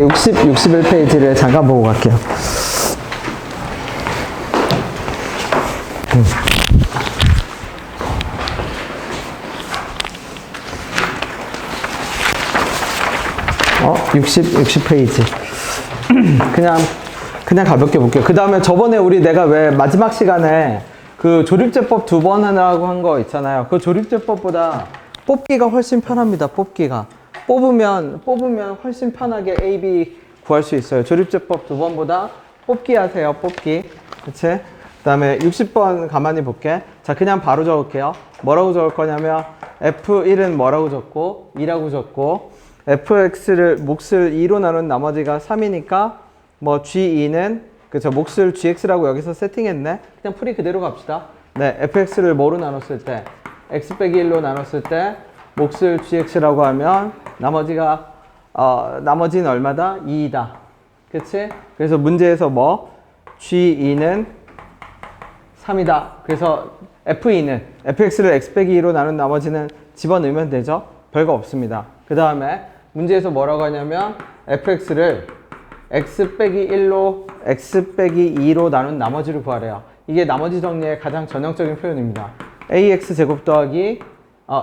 61페이지를 잠깐 보고 갈게요. 60페이지. 그냥 가볍게 볼게요. 그 다음에 저번에 내가 왜 마지막 시간에 그 조립제법 2번 하라고 한 거 있잖아요. 그 조립제법보다 뽑기가 훨씬 편합니다. 뽑기가. 뽑으면 훨씬 편하게 A, B 구할 수 있어요. 조립제법 2번보다 뽑기 하세요. 뽑기. 그치? 그 다음에 60번 가만히 볼게. 자, 그냥 바로 적을게요. 뭐라고 적을 거냐면 F1은 뭐라고 적고 2라고 적고 fx를 몫을 2로 나눈 나머지가 3이니까 뭐 g2는 그쵸 몫을 gx라고 여기서 세팅했네. 그냥 풀이 그대로 갑시다. 네, fx를 뭐로 나눴을 때 x 빼기 1로 나눴을 때 몫을 gx라고 하면 나머지는 얼마다? 2이다. 그치? 그래서 문제에서 뭐 g2는 3이다. 그래서 f2는 fx를 x 빼기 2로 나눈 나머지는 집어넣으면 되죠. 별거 없습니다. 그 다음에 문제에서 뭐라고 하냐면 fx를 x 빼기 1로 x 빼기 2로 나눈 나머지를 구하래요. 이게 나머지 정리의 가장 전형적인 표현입니다. ax 제곱 더하기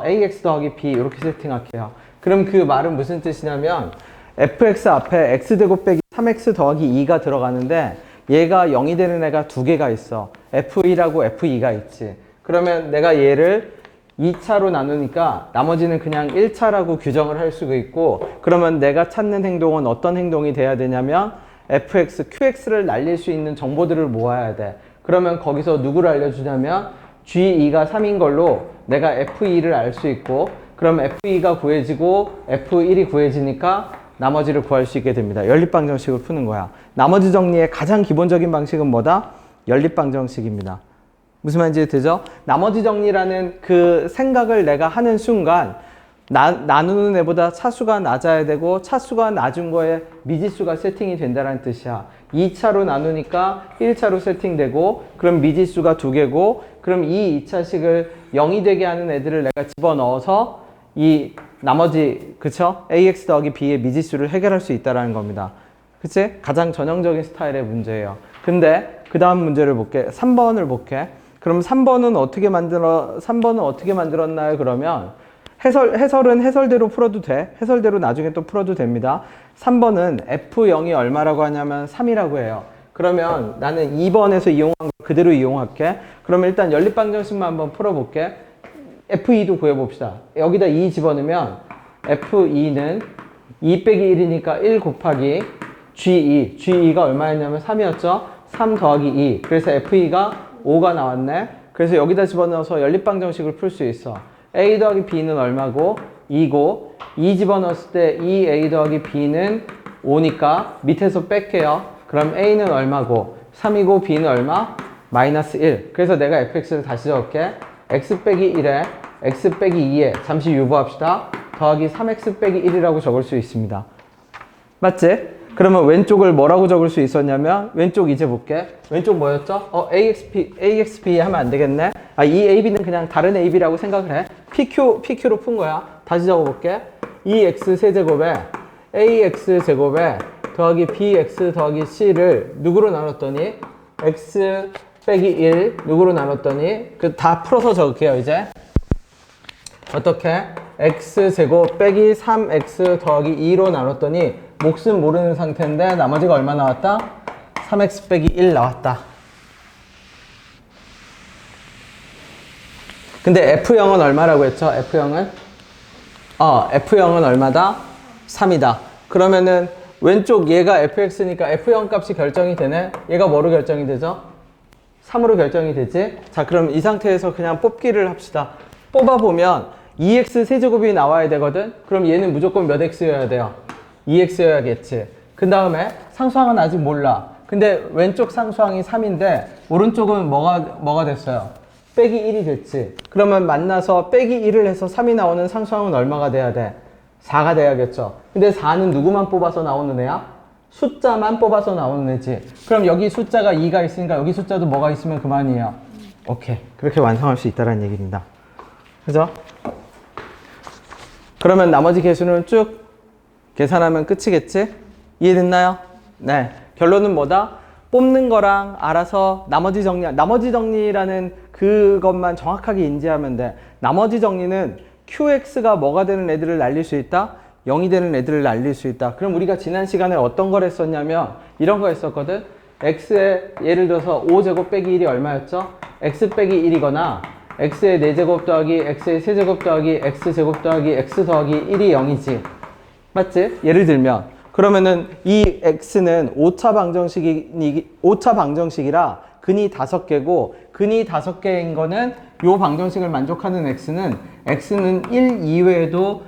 ax 더하기 b 이렇게 세팅할게요. 그럼 그 말은 무슨 뜻이냐면 fx 앞에 x 제곱 빼기 3x 더하기 2가 들어가는데 얘가 0이 되는 애가 두 개가 있어. f1하고 f2가 있지. 그러면 내가 얘를 2차로 나누니까 나머지는 그냥 1차라고 규정을 할 수가 있고 그러면 내가 찾는 행동은 어떤 행동이 돼야 되냐면 fx, qx를 날릴 수 있는 정보들을 모아야 돼. 그러면 거기서 누구를 알려주냐면 g2가 3인 걸로 내가 f2를 알 수 있고 그럼 f2가 구해지고 f1이 구해지니까 나머지를 구할 수 있게 됩니다. 연립방정식을 푸는 거야. 나머지 정리의 가장 기본적인 방식은 뭐다? 연립방정식입니다. 무슨 말인지 되죠? 나머지 정리라는 그 생각을 내가 하는 순간 나누는 애보다 차수가 낮아야 되고 차수가 낮은 거에 미지수가 세팅이 된다는 뜻이야. 2차로 나누니까 1차로 세팅되고 그럼 미지수가 2개고 그럼 이 2차식을 0이 되게 하는 애들을 내가 집어넣어서 이 나머지 그쵸? ax 더하기 b의 미지수를 해결할 수 있다는 겁니다. 그치? 가장 전형적인 스타일의 문제예요. 근데 그 다음 문제를 볼게. 3번을 볼게. 그럼 3번은 어떻게 만들었나요? 그러면 해설은 해설대로 풀어도 돼. 해설대로 나중에 또 풀어도 됩니다. 3번은 F0이 얼마라고 하냐면 3이라고 해요. 그러면 나는 2번에서 이용한 거 그대로 이용할게. 그러면 일단 연립방정식만 한번 풀어볼게. F2도 구해봅시다. 여기다 2 집어넣으면 F2는 2 빼기 1이니까 1 곱하기 G2가 얼마였냐면 3이었죠? 3 더하기 2. 그래서 F2가 5가 나왔네. 그래서 여기다 집어넣어서 연립방정식을 풀 수 있어. a 더하기 b는 얼마고? 2고 2 집어넣었을 때 2a 더하기 b는 5니까 밑에서 뺄게요. 그럼 a는 얼마고? 3이고 b는 얼마? 마이너스 1. 그래서 내가 fx를 다시 적을게. x 빼기 1에 x 빼기 2에 잠시 유보합시다. 더하기 3x 빼기 1이라고 적을 수 있습니다. 맞지? 그러면 왼쪽을 뭐라고 적을 수 있었냐면 왼쪽 이제 볼게. 왼쪽 뭐였죠? AXB 하면 안 되겠네. 이 AB는 그냥 다른 AB라고 생각을 해. PQ로 푼 거야. 다시 적어볼게. 2x 세제곱에 AX 제곱에 더하기 BX 더하기 C를 누구로 나눴더니 X 빼기 1 누구로 나눴더니 다 풀어서 적을게요. 이제 어떻게? X 제곱 빼기 3X 더하기 2로 나눴더니 몫은 모르는 상태인데 나머지가 얼마 나왔다? 3x 빼기 1 나왔다. 근데 F0은 얼마라고 했죠? F0은 얼마다? 3이다. 그러면은 왼쪽 얘가 fx니까 F0 값이 결정이 되네? 얘가 뭐로 결정이 되죠? 3으로 결정이 되지? 자, 그럼 이 상태에서 그냥 뽑기를 합시다. 뽑아보면 2x 세제곱이 나와야 되거든? 그럼 얘는 무조건 몇 x여야 돼요? 2x여야겠지. 그 다음에 상수항은 아직 몰라. 근데 왼쪽 상수항이 3인데 오른쪽은 뭐가 됐어요? 빼기 1이 됐지. 그러면 만나서 빼기 1을 해서 3이 나오는 상수항은 얼마가 돼야 돼? 4가 돼야겠죠. 근데 4는 누구만 뽑아서 나오는 애야? 숫자만 뽑아서 나오는 애지. 그럼 여기 숫자가 2가 있으니까 여기 숫자도 뭐가 있으면 그만이에요. 오케이. 그렇게 완성할 수 있다는 얘기입니다. 그죠? 그러면 나머지 개수는 쭉 계산하면 끝이겠지? 이해됐나요? 네. 결론은 뭐다? 뽑는 거랑 알아서 나머지 정리라는 그것만 정확하게 인지하면 돼. 나머지 정리는 QX가 뭐가 되는 애들을 날릴 수 있다? 0이 되는 애들을 날릴 수 있다. 그럼 우리가 지난 시간에 어떤 걸 했었냐면 이런 거 했었거든. X에 예를 들어서 5제곱 빼기 1이 얼마였죠? X 빼기 1이거나 X의 4제곱 더하기 X의 3제곱 더하기 X제곱 더하기 X 더하기 1이 0이지. 맞지? 예를 들면 그러면은 이 X는 5차 방정식이라 근이 5개고 근이 5개인 거는 요 방정식을 만족하는 X는 1 이외에도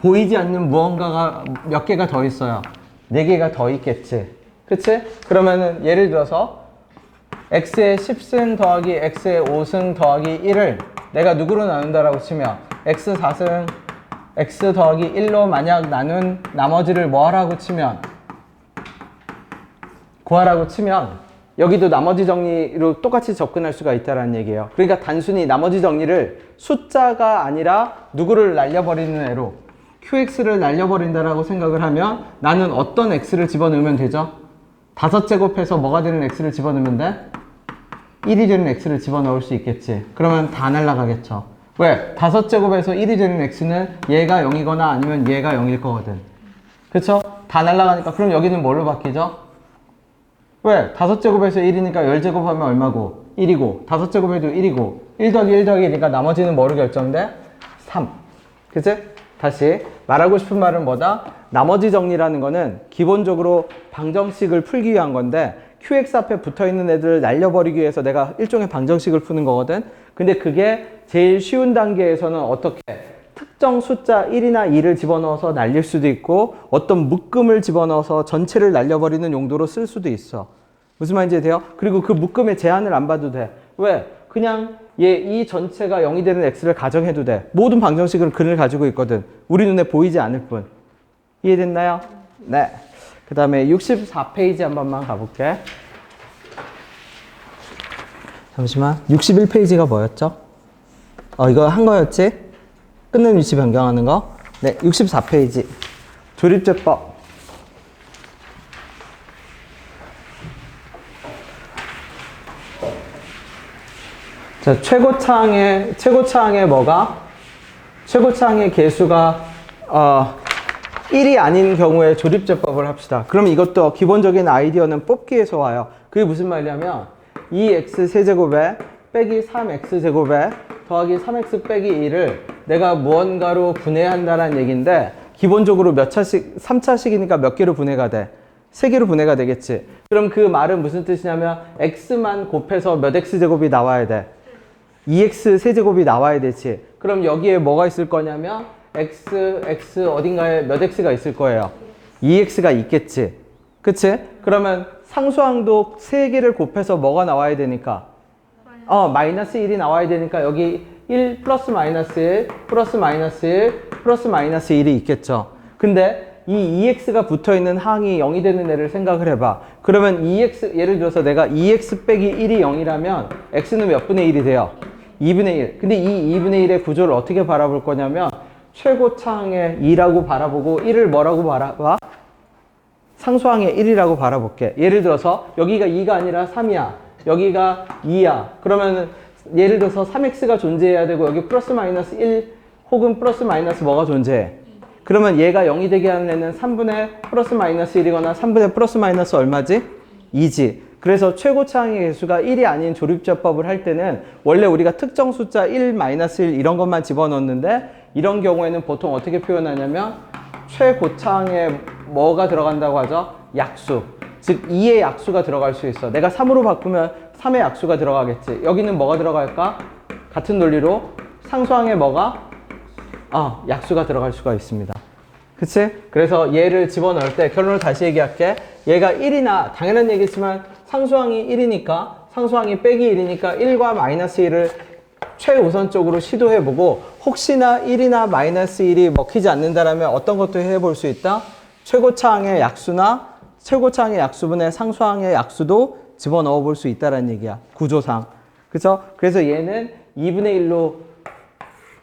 보이지 않는 무언가가 몇 개가 더 있어요. 4개가 더 있겠지. 그치? 그러면은 예를 들어서 X의 10승 더하기 X의 5승 더하기 1을 내가 누구로 나눈다라고 치면 X 4승 X 더하기 1로 만약 나눈 나머지를 뭐 하라고 치면 구하라고 치면 여기도 나머지 정리로 똑같이 접근할 수가 있다는 얘기예요. 그러니까 단순히 나머지 정리를 숫자가 아니라 누구를 날려버리는 애로 QX를 날려버린다라고 생각을 하면 나는 어떤 X를 집어넣으면 되죠? 5제곱해서 뭐가 되는 X를 집어넣으면 돼? 1이 되는 X를 집어넣을 수 있겠지. 그러면 다 날라가겠죠. 왜? 5제곱에서 1이 되는 X는 얘가 0이거나 아니면 얘가 0일 거거든. 그쵸? 다 날라가니까 그럼 여기는 뭘로 바뀌죠? 왜? 5제곱에서 1이니까 10제곱하면 얼마고? 1이고 5제곱해도 1이고 1 더하기 1 더하기 1이니까 나머지는 뭐로 결정돼? 3. 그치? 다시 말하고 싶은 말은 뭐다? 나머지 정리라는 거는 기본적으로 방정식을 풀기 위한 건데 QX 앞에 붙어있는 애들을 날려버리기 위해서 내가 일종의 방정식을 푸는 거거든. 근데 그게 제일 쉬운 단계에서는 어떻게 특정 숫자 1이나 2를 집어넣어서 날릴 수도 있고 어떤 묶음을 집어넣어서 전체를 날려버리는 용도로 쓸 수도 있어. 무슨 말인지 돼요? 그리고 그 묶음의 제한을 안 봐도 돼. 왜? 그냥 이 전체가 0이 되는 X를 가정해도 돼. 모든 방정식은 근을 가지고 있거든. 우리 눈에 보이지 않을 뿐. 이해됐나요? 네. 그 다음에 64페이지 한 번만 가볼게. 잠시만. 61페이지가 뭐였죠? 이거 한 거였지? 끊는 위치 변경하는 거. 네, 64페이지. 조립제법. 자, 최고차항의 뭐가? 최고차항의 개수가 1이 아닌 경우에 조립제법을 합시다. 그럼 이것도 기본적인 아이디어는 뽑기에서 와요. 그게 무슨 말이냐면 2x 세제곱에 빼기 3x 제곱에 더하기 3x 빼기 2를 내가 무언가로 분해한다는 얘기인데 기본적으로 몇 차씩 3차식이니까 몇 개로 분해가 돼? 3개로 분해가 되겠지. 그럼 그 말은 무슨 뜻이냐면 x만 곱해서 몇 x제곱이 나와야 돼? 2x 세제곱이 나와야 되지. 그럼 여기에 뭐가 있을 거냐면 x 어딘가에 몇 x가 있을 거예요. 2x가 있겠지. 그치? 그러면 상수항도 3개를 곱해서 뭐가 나와야 되니까? 마이너스 1이 나와야 되니까 여기 1 플러스 마이너스 1 플러스 마이너스 1 플러스 마이너스 1이 있겠죠. 근데 이 2x가 붙어있는 항이 0이 되는 애를 생각을 해봐. 그러면 2x, 예를 들어서 내가 2x 빼기 1이 0이라면 x는 몇 분의 1이 돼요? 2분의 1. 근데 이 2분의 1의 구조를 어떻게 바라볼 거냐면 최고차항의 2라고 바라보고 1을 뭐라고 바라봐? 상수항의 1이라고 바라볼게. 예를 들어서 여기가 2가 아니라 3이야. 여기가 2야. 그러면 예를 들어서 3x가 존재해야 되고 여기 플러스 마이너스 1 혹은 플러스 마이너스 뭐가 존재해? 그러면 얘가 0이 되게 하는 애는 3분의 플러스 마이너스 1이거나 3분의 플러스 마이너스 얼마지? 2지. 그래서 최고차항의 개수가 1이 아닌 조립제법을 할 때는 원래 우리가 특정 숫자 1, 마이너스 1 이런 것만 집어넣는데 이런 경우에는 보통 어떻게 표현하냐면 최고차항에 뭐가 들어간다고 하죠? 약수. 즉 2의 약수가 들어갈 수 있어. 내가 3으로 바꾸면 3의 약수가 들어가겠지. 여기는 뭐가 들어갈까? 같은 논리로 상수항에 뭐가? 약수가 들어갈 수가 있습니다. 그치? 그래서 얘를 집어넣을 때 결론을 다시 얘기할게. 얘가 1이나 당연한 얘기지만 상수항이 1이니까 상수항이 빼기 1이니까 1과 마이너스 1을 최우선적으로 시도해보고 혹시나 1이나 마이너스 1이 먹히지 않는다면 어떤 것도 해볼 수 있다? 최고차항의 약수나 최고차항의 약수분의 상수항의 약수도 집어넣어 볼 수 있다는 얘기야. 구조상. 그쵸? 그래서 얘는 2분의 1로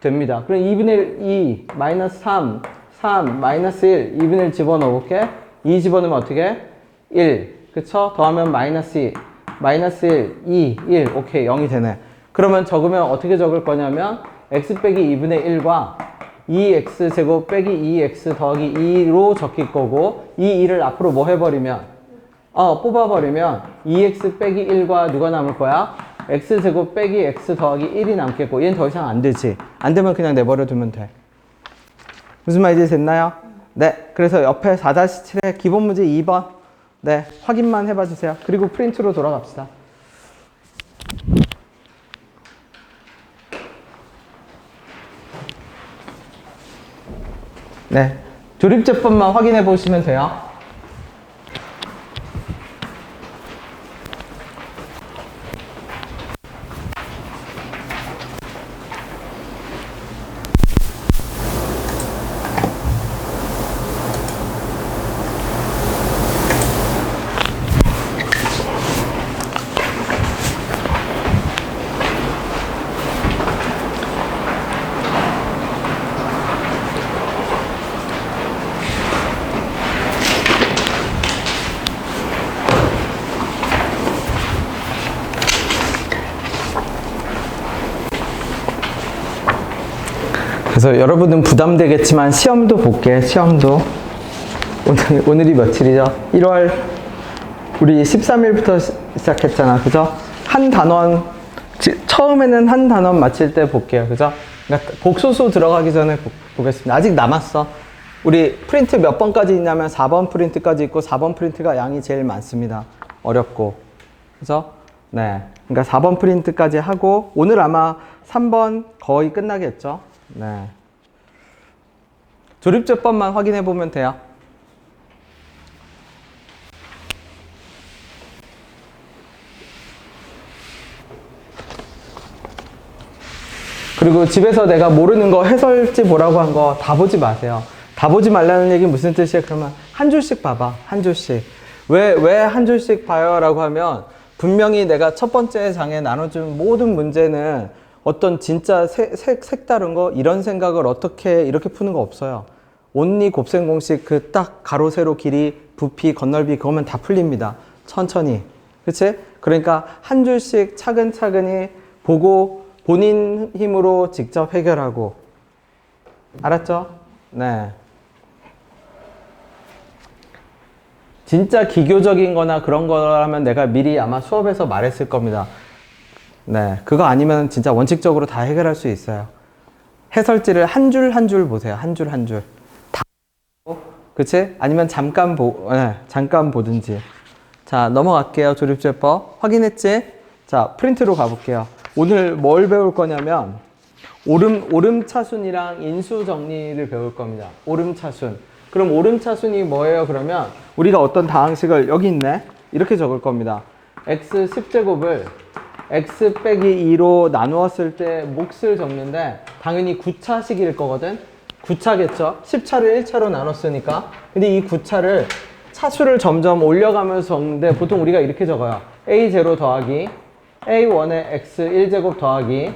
됩니다. 그럼 2분의 1, 2, 마이너스 3, 3, 마이너스 1, 2분의 1 집어넣어 볼게. 2 집어넣으면 어떻게? 1. 그쵸? 더하면 마이너스 2. 마이너스 1, 2, 1. 오케이. 0이 되네. 그러면 적으면 어떻게 적을 거냐면 x 빼기 2분의 1과 2x 제곱 빼기 2x 더하기 2로 적힐 거고 이 2를 앞으로 뭐 해버리면 뽑아버리면 2x 빼기 1과 누가 남을 거야? x 제곱 빼기 x 더하기 1이 남겠고 얘는 더 이상 안 되지. 안 되면 그냥 내버려 두면 돼. 무슨 말인지 됐나요? 네. 그래서 옆에 4-7의 기본 문제 2번 네, 확인만 해봐 주세요. 그리고 프린트로 돌아갑시다. 네, 조립제법만 확인해 보시면 돼요. 그래서 여러분은 부담되겠지만 시험도 볼게. 시험도 오늘이 며칠이죠? 1월 우리 13일부터 시작했잖아. 그죠? 한 단원 처음에는 한 단원 마칠 때 볼게요. 그죠? 그러니까 복소수 들어가기 전에 보겠습니다. 아직 남았어. 우리 프린트 몇 번까지 있냐면 4번 프린트까지 있고 4번 프린트가 양이 제일 많습니다. 어렵고. 그죠? 네. 그러니까 4번 프린트까지 하고 오늘 아마 3번 거의 끝나겠죠? 네. 조립제법만 확인해 보면 돼요. 그리고 집에서 내가 모르는 거 해설지 보라고 한 거 다 보지 마세요. 다 보지 말라는 얘기 무슨 뜻이에요? 그러면 한 줄씩 봐봐. 한 줄씩. 왜 한 줄씩 봐요? 라고 하면 분명히 내가 첫 번째 장에 나눠준 모든 문제는 어떤 진짜 색다른 거 이런 생각을 어떻게 이렇게 푸는 거 없어요. 온리 곱셈 공식 그 딱 가로 세로 길이 부피 건널비 그거면 다 풀립니다. 천천히. 그치? 그러니까 한 줄씩 차근차근히 보고 본인 힘으로 직접 해결하고. 알았죠? 네. 진짜 기교적인 거나 그런 거라면 내가 미리 아마 수업에서 말했을 겁니다. 네, 그거 아니면 진짜 원칙적으로 다 해결할 수 있어요. 해설지를 한 줄 한 줄 보세요. 한 줄 한 줄. 다 보고, 그치? 아니면 잠깐 보든지. 자, 넘어갈게요. 조립제법. 확인했지? 자, 프린트로 가볼게요. 오늘 뭘 배울 거냐면 오름차순이랑 인수정리를 배울 겁니다. 오름차순. 그럼 오름차순이 뭐예요? 그러면 우리가 어떤 다항식을 여기 있네? 이렇게 적을 겁니다. x 10제곱을 x 빼기 2로 나누었을 때 몫을 적는데 당연히 9차식일 거거든. 9차겠죠. 10차를 1차로 나눴으니까. 근데 이 9차를 차수를 점점 올려가면서 적는데 보통 우리가 이렇게 적어요. a0 더하기 a1의 x1제곱 더하기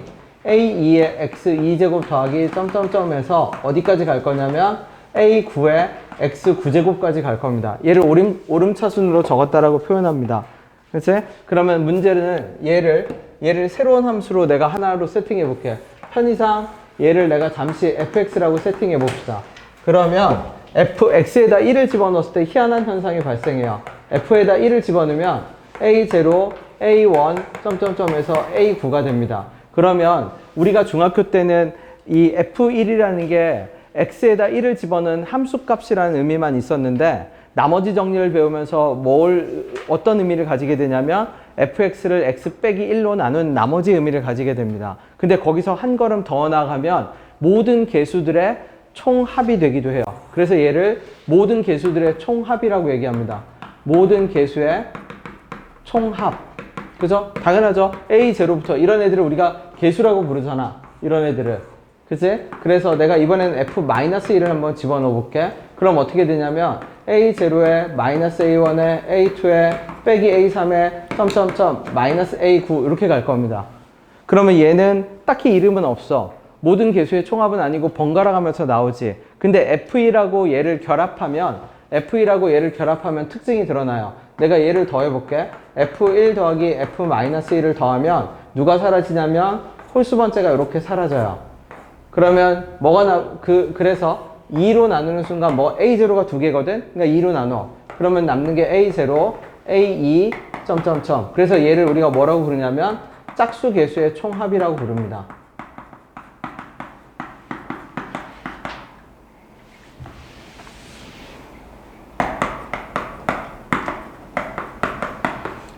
a2의 x2제곱 더하기 점점점에서 어디까지 갈 거냐면 a9의 x9제곱까지 갈 겁니다. 얘를 오름차순으로 적었다라고 표현합니다. 그치? 그러면 문제는 얘를 새로운 함수로 내가 하나로 세팅해 볼게. 편의상 얘를 내가 잠시 fx라고 세팅해 봅시다. 그러면 fx에다 1을 집어넣었을 때 희한한 현상이 발생해요. f에다 1을 집어넣으면 a0, a1, 점점점에서 a9가 됩니다. 그러면 우리가 중학교 때는 이 f1이라는 게 x에다 1을 집어넣은 함수값이라는 의미만 있었는데 나머지 정리를 배우면서 어떤 의미를 가지게 되냐면 fx를 x 빼기 1로 나눈 나머지 의미를 가지게 됩니다. 근데 거기서 한 걸음 더 나가면 모든 개수들의 총합이 되기도 해요. 그래서 얘를 모든 개수들의 총합이라고 얘기합니다. 모든 개수의 총합. 그죠? 당연하죠? A0부터 이런 애들을 우리가 개수라고 부르잖아. 이런 애들을. 그치? 그래서 내가 이번에는 F-1을 한번 집어넣어 볼게. 그럼 어떻게 되냐면 A0에 마이너스 A1에 A2에 빼기 A3에 점점점 마이너스 A9 이렇게 갈 겁니다. 그러면 얘는 딱히 이름은 없어. 모든 개수의 총합은 아니고 번갈아 가면서 나오지. 근데 F2라고 얘를 결합하면 F2라고 얘를 결합하면 특징이 드러나요. 내가 얘를 더해볼게. F1 더하기 F-1을 더하면 누가 사라지냐면 홀수 번째가 이렇게 사라져요. 그러면 그래서 2로 나누는 순간 A0가 두 개거든? 그러니까 2로 나눠. 그러면 남는 게 A0, A2, 점점점. 그래서 얘를 우리가 뭐라고 부르냐면 짝수 계수의 총합이라고 부릅니다.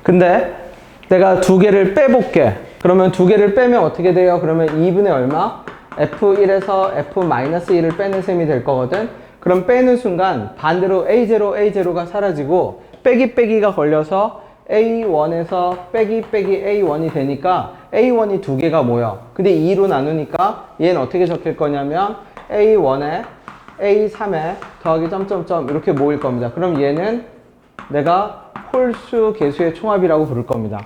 근데 내가 두 개를 빼볼게. 그러면 두 개를 빼면 어떻게 돼요? 그러면 2분의 얼마? F1에서 F-1을 빼는 셈이 될 거거든? 그럼 빼는 순간 반대로 A0가 사라지고 빼기가 걸려서 A1에서 빼기 A1이 되니까 A1이 두 개가 모여. 근데 2로 나누니까 얘는 어떻게 적힐 거냐면 A1에 A3에 더하기 점점점 이렇게 모일 겁니다. 그럼 얘는 내가 홀수 계수의 총합이라고 부를 겁니다.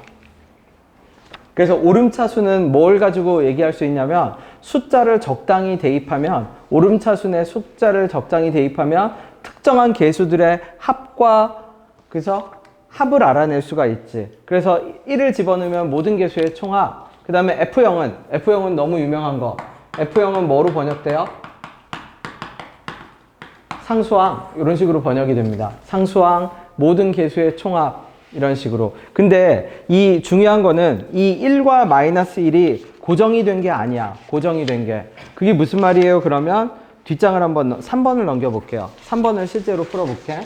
그래서 오름차수는 뭘 가지고 얘기할 수 있냐면 숫자를 적당히 대입하면 오름차순의 숫자를 적당히 대입하면 특정한 계수들의 합과 그래서 합을 알아낼 수가 있지. 그래서 1을 집어넣으면 모든 계수의 총합. 그 다음에 F0은 너무 유명한 거. F0은 뭐로 번역돼요? 상수항 이런 식으로 번역이 됩니다. 상수항 모든 계수의 총합 이런 식으로. 근데 이 중요한 거는 이 1과 마이너스 1이 고정이 된 게 아니야. 고정이 된 게. 그게 무슨 말이에요? 그러면 뒷장을 한번 3번을 넘겨볼게요. 3번을 실제로 풀어볼게.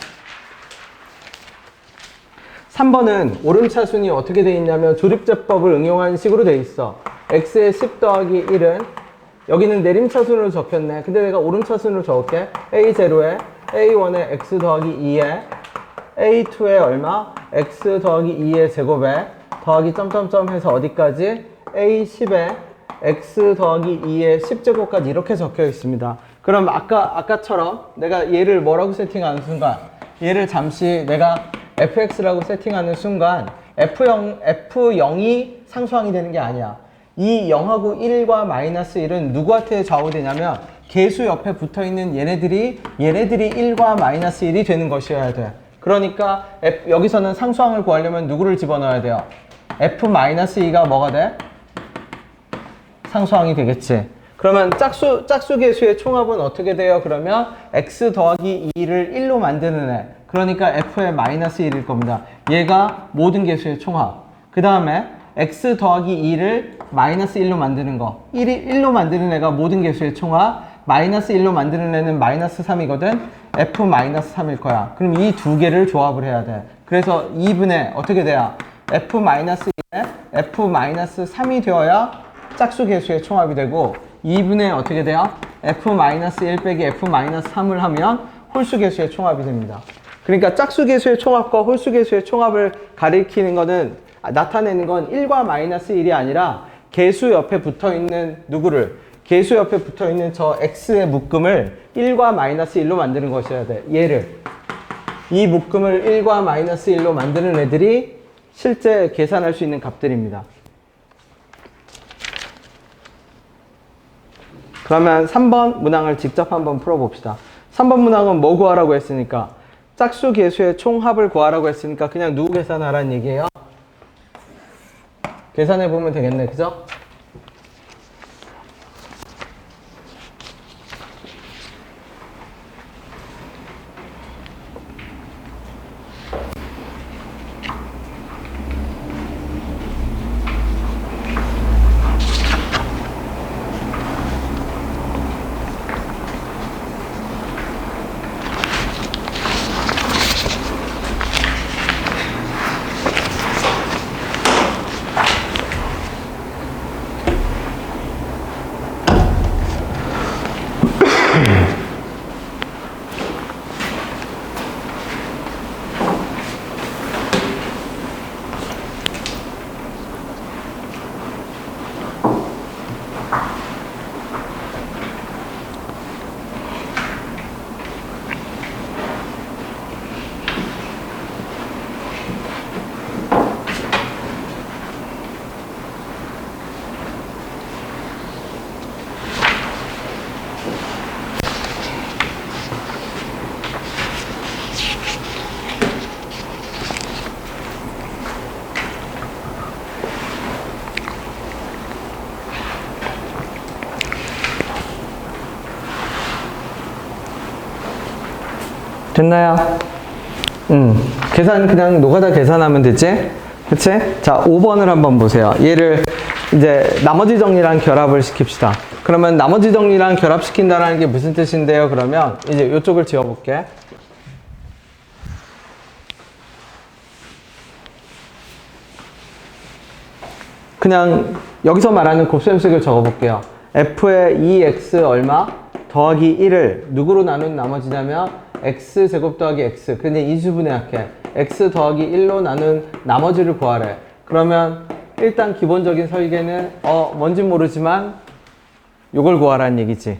3번은 오름차순이 어떻게 돼 있냐면 조립제법을 응용한 식으로 돼 있어. x의 10 더하기 1은 여기는 내림차순으로 적혔네. 근데 내가 오름차순으로 적을게. A0에 A1에 x 더하기 2에 A2에 얼마? x 더하기 2의 제곱에 더하기 점점점 해서 어디까지? A10에 x 더하기 2의 10제곱까지 이렇게 적혀 있습니다. 그럼 아까처럼 내가 얘를 뭐라고 세팅하는 순간 얘를 잠시 내가 fx라고 세팅하는 순간 F0이 상수항이 되는 게 아니야. 이 0하고 1과 마이너스 1은 누구한테 좌우되냐면 계수 옆에 붙어있는 얘네들이 1과 마이너스 1이 되는 것이어야 돼. 그러니까 여기서는 상수항을 구하려면 누구를 집어넣어야 돼요? F-2가 뭐가 돼? 상수항이 되겠지. 그러면 짝수 계수의 총합은 어떻게 돼요? 그러면 x 더하기 2를 1로 만드는 애. 그러니까 f의 마이너스 1일 겁니다. 얘가 모든 계수의 총합. 그 다음에 x 더하기 2를 마이너스 1로 만드는 거. 1로 만드는 애가 모든 계수의 총합. 마이너스 1로 만드는 애는 마이너스 3이거든. f 마이너스 3일 거야. 그럼 이 두 개를 조합을 해야 돼. 그래서 2분의 어떻게 돼야? f 마이너스 1에 f 마이너스 3이 되어야 짝수 계수의 총합이 되고 2분의 어떻게 돼요? f-1 빼기 f-3을 하면 홀수 계수의 총합이 됩니다. 그러니까 짝수 계수의 총합과 홀수 계수의 총합을 가리키는 거는 나타내는 건 1과 마이너스 1이 아니라 계수 옆에 붙어있는 누구를? 계수 옆에 붙어있는 저 x의 묶음을 1과 마이너스 1로 만드는 것이어야 돼. 얘를. 이 묶음을 1과 마이너스 1로 만드는 애들이 실제 계산할 수 있는 값들입니다. 그러면 3번 문항을 직접 한번 풀어봅시다. 3번 문항은 뭐 구하라고 했으니까? 짝수 계수의 총합을 구하라고 했으니까 그냥 누구 계산하라는 얘기예요? 계산해 보면 되겠네, 그죠? 됐나요? 계산 그냥 노가다 계산하면 되지? 그치? 자, 5번을 한번 보세요. 얘를 이제 나머지 정리랑 결합을 시킵시다. 그러면 나머지 정리랑 결합시킨다는 게 무슨 뜻인데요? 그러면 이제 이쪽을 지워볼게. 그냥 여기서 말하는 곱셈식을 적어볼게요. f의 2x 얼마 더하기 1을 누구로 나눈 나머지냐면 x제곱 더하기 x. 근데 이수분해할게. x 더하기 1로 나눈 나머지를 구하래. 그러면 일단 기본적인 설계는 뭔진 모르지만 요걸 구하라는 얘기지.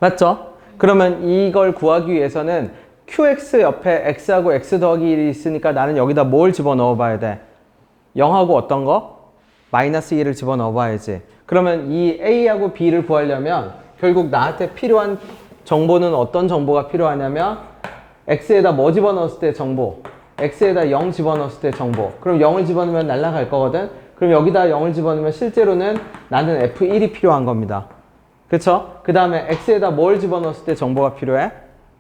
맞죠? 그러면 이걸 구하기 위해서는 qx 옆에 x하고 x 더하기 1이 있으니까 나는 여기다 뭘 집어넣어 봐야 돼? 0하고 어떤 거? 마이너스 1을 집어넣어 봐야지. 그러면 이 a하고 b를 구하려면 결국 나한테 필요한 정보는 어떤 정보가 필요하냐면 x에다 뭐 집어넣었을 때 정보, x에다 0 집어넣었을 때 정보. 그럼 0을 집어넣으면 날아갈 거거든. 그럼 여기다 0을 집어넣으면 실제로는 나는 f1이 필요한 겁니다. 그쵸? 그 다음에 x에다 뭘 집어넣었을 때 정보가 필요해?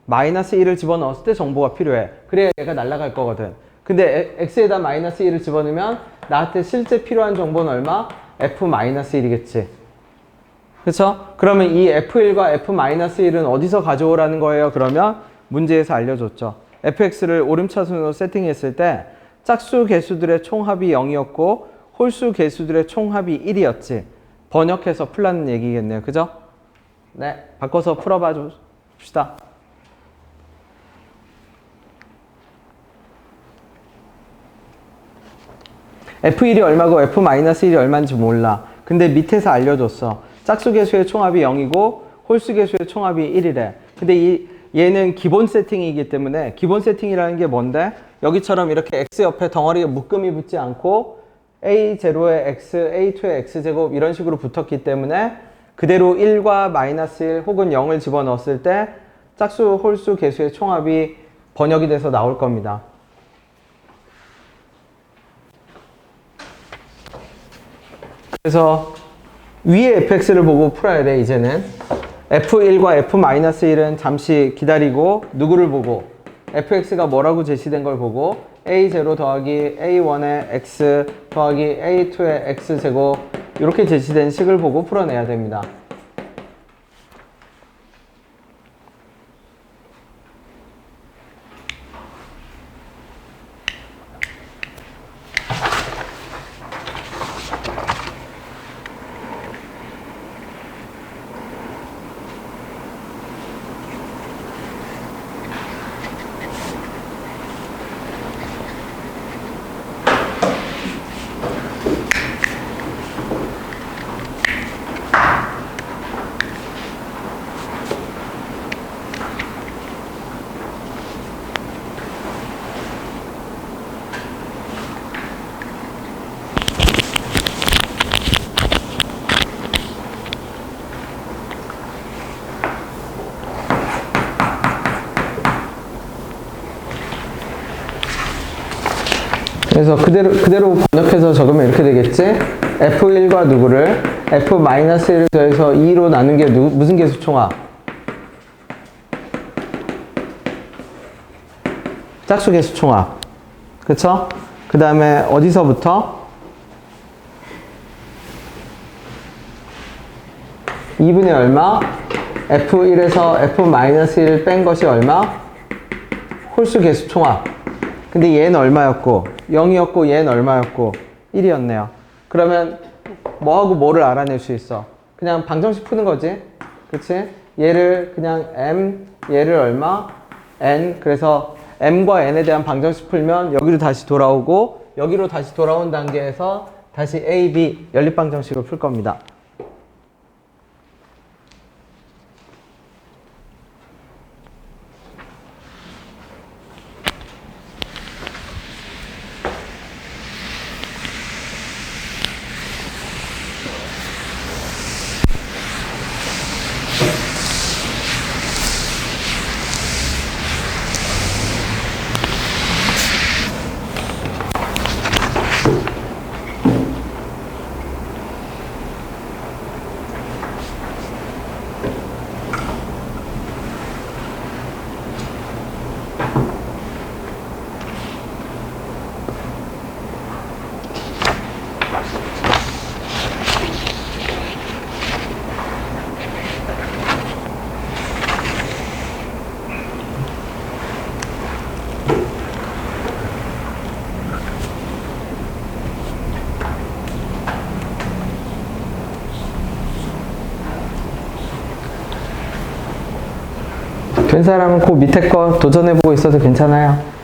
마이너스 1을 집어넣었을 때 정보가 필요해. 그래야 얘가 날아갈 거거든. 근데 x에다 마이너스 1을 집어넣으면 나한테 실제 필요한 정보는 얼마? f-1이겠지. 그쵸? 그러면 이 f1과 f-1은 어디서 가져오라는 거예요? 그러면 문제에서 알려줬죠. fx를 오름차순으로 세팅했을 때 짝수 개수들의 총합이 0이었고 홀수 개수들의 총합이 1이었지. 번역해서 풀라는 얘기겠네요. 그죠? 네, 바꿔서 풀어봐 줍시다. f1이 얼마고 f-1이 얼마인지 몰라. 근데 밑에서 알려줬어. 짝수 개수의 총합이 0이고 홀수 개수의 총합이 1이래. 근데 얘는 기본 세팅이기 때문에 기본 세팅이라는 게 뭔데? 여기처럼 이렇게 x 옆에 덩어리에 묶음이 붙지 않고 a0의 x, a2의 x제곱 이런 식으로 붙었기 때문에 그대로 1과 마이너스 1 혹은 0을 집어넣었을 때 짝수, 홀수, 개수의 총합이 번역이 돼서 나올 겁니다. 그래서 위에 fx를 보고 풀어야 돼. 이제는 f1과 f-1은 잠시 기다리고 누구를 보고 fx가 뭐라고 제시된 걸 보고 a0 더하기 a1의 x 더하기 a2의 x제곱 이렇게 제시된 식을 보고 풀어내야 됩니다. 그래서 그대로 번역해서 적으면 이렇게 되겠지? f1과 누구를 f-1을 더해서 2로 나눈 게 무슨 개수 총합? 짝수 개수 총합. 그쵸? 그 다음에 어디서부터? 2분의 얼마? f1에서 f-1을 뺀 것이 얼마? 홀수 개수 총합. 근데 얘는 얼마였고 0이었고 얘는 얼마였고 1이었네요. 그러면 뭐하고 뭐를 알아낼 수 있어? 그냥 방정식 푸는 거지. 그치? 얘를 그냥 m, 얘를 얼마? n. 그래서 m과 n에 대한 방정식 풀면 여기로 다시 돌아오고 여기로 다시 돌아온 단계에서 다시 a, b 연립방정식을 풀 겁니다. 된 사람은 그 밑에 거 도전해보고 있어도 괜찮아요.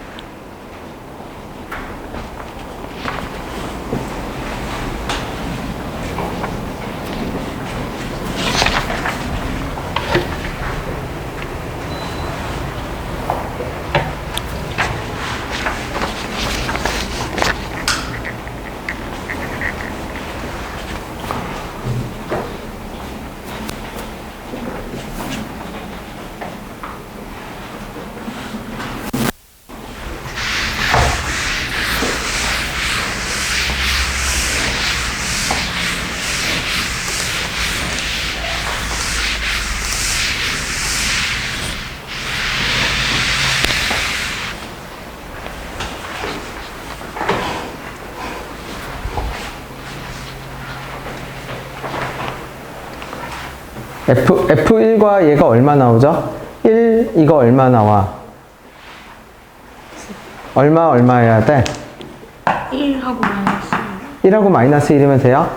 F1과 얘가 얼마 나오죠? 1, 이거 얼마 나와? 얼마여야 돼? 1하고 마이너스 1하고 마이너스 1이면 돼요?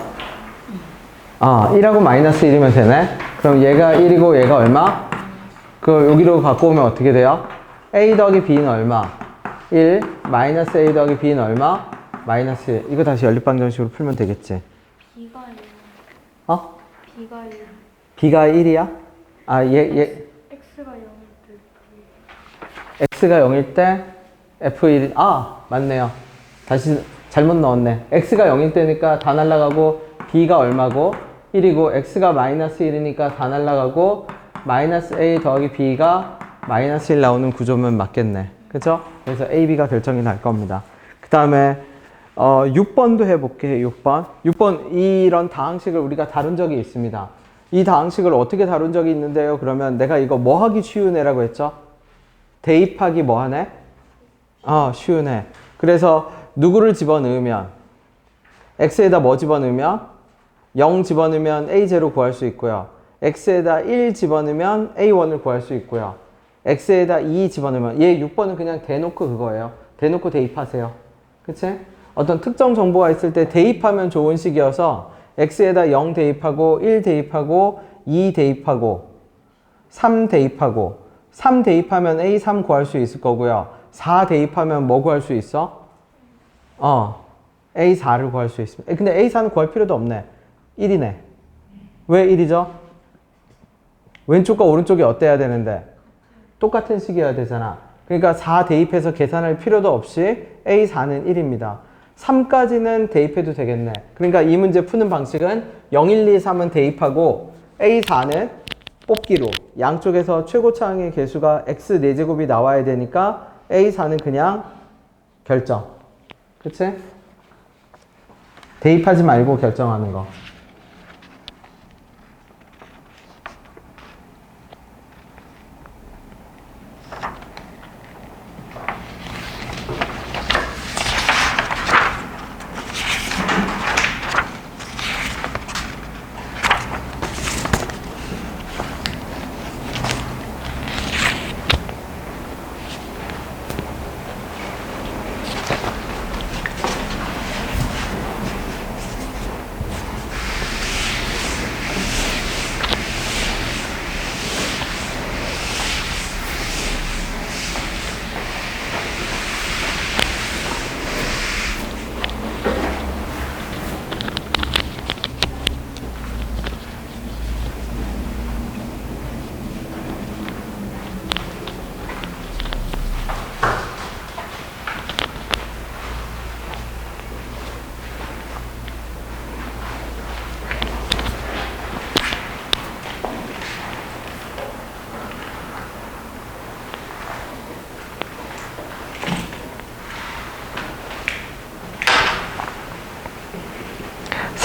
1하고 마이너스 1이면 되네? 그럼 얘가 1이고 얘가 얼마? 그 여기로 갖고 오면 어떻게 돼요? A 더하기 B는 얼마? 1, 마이너스 A 더하기 B는 얼마? 마이너스 1. 이거 다시 연립방정식으로 풀면 되겠지? B가 1 B가 1 B가 1이야? X가 0일 때 X가 0일 때 F1, 맞네요. 다시 잘못 넣었네. X가 0일 때니까 다 날라가고 B가 얼마고 1이고 X가 마이너스 1이니까 다 날라가고 마이너스 A 더하기 B가 마이너스 1 나오는 구조면 맞겠네. 그죠? 그래서 A, B가 결정이 날 겁니다. 그 다음에 6번도 해볼게요. 6번 이런 다항식을 우리가 다룬 적이 있습니다. 이 다항식을 어떻게 다룬 적이 있는데요? 그러면 내가 이거 뭐 하기 쉬운 애라고 했죠? 대입하기 뭐 하네? 쉬운 애. 그래서 누구를 집어넣으면 x에다 뭐 집어넣으면 0 집어넣으면 a0 구할 수 있고요. x에다 1 집어넣으면 a1을 구할 수 있고요. x에다 2 집어넣으면 얘 6번은 그냥 대놓고 그거예요. 대놓고 대입하세요. 그치? 어떤 특정 정보가 있을 때 대입하면 좋은 식이어서 x에다 0 대입하고 1 대입하고 2 대입하고 3 대입하고 3 대입하면 A3 구할 수 있을 거고요. 4 대입하면 뭐 구할 수 있어? A4를 구할 수 있습니다. 근데 A4는 구할 필요도 없네. 1이네. 왜 1이죠? 왼쪽과 오른쪽이 어때야 되는데? 똑같은 식이어야 되잖아. 그러니까 4 대입해서 계산할 필요도 없이 A4는 1입니다. 3까지는 대입해도 되겠네. 그러니까 이 문제 푸는 방식은 0, 1, 2, 3은 대입하고 A4는 뽑기로 양쪽에서 최고차항의 개수가 x 4제곱이 나와야 되니까 A4는 그냥 결정. 그치? 대입하지 말고 결정하는 거.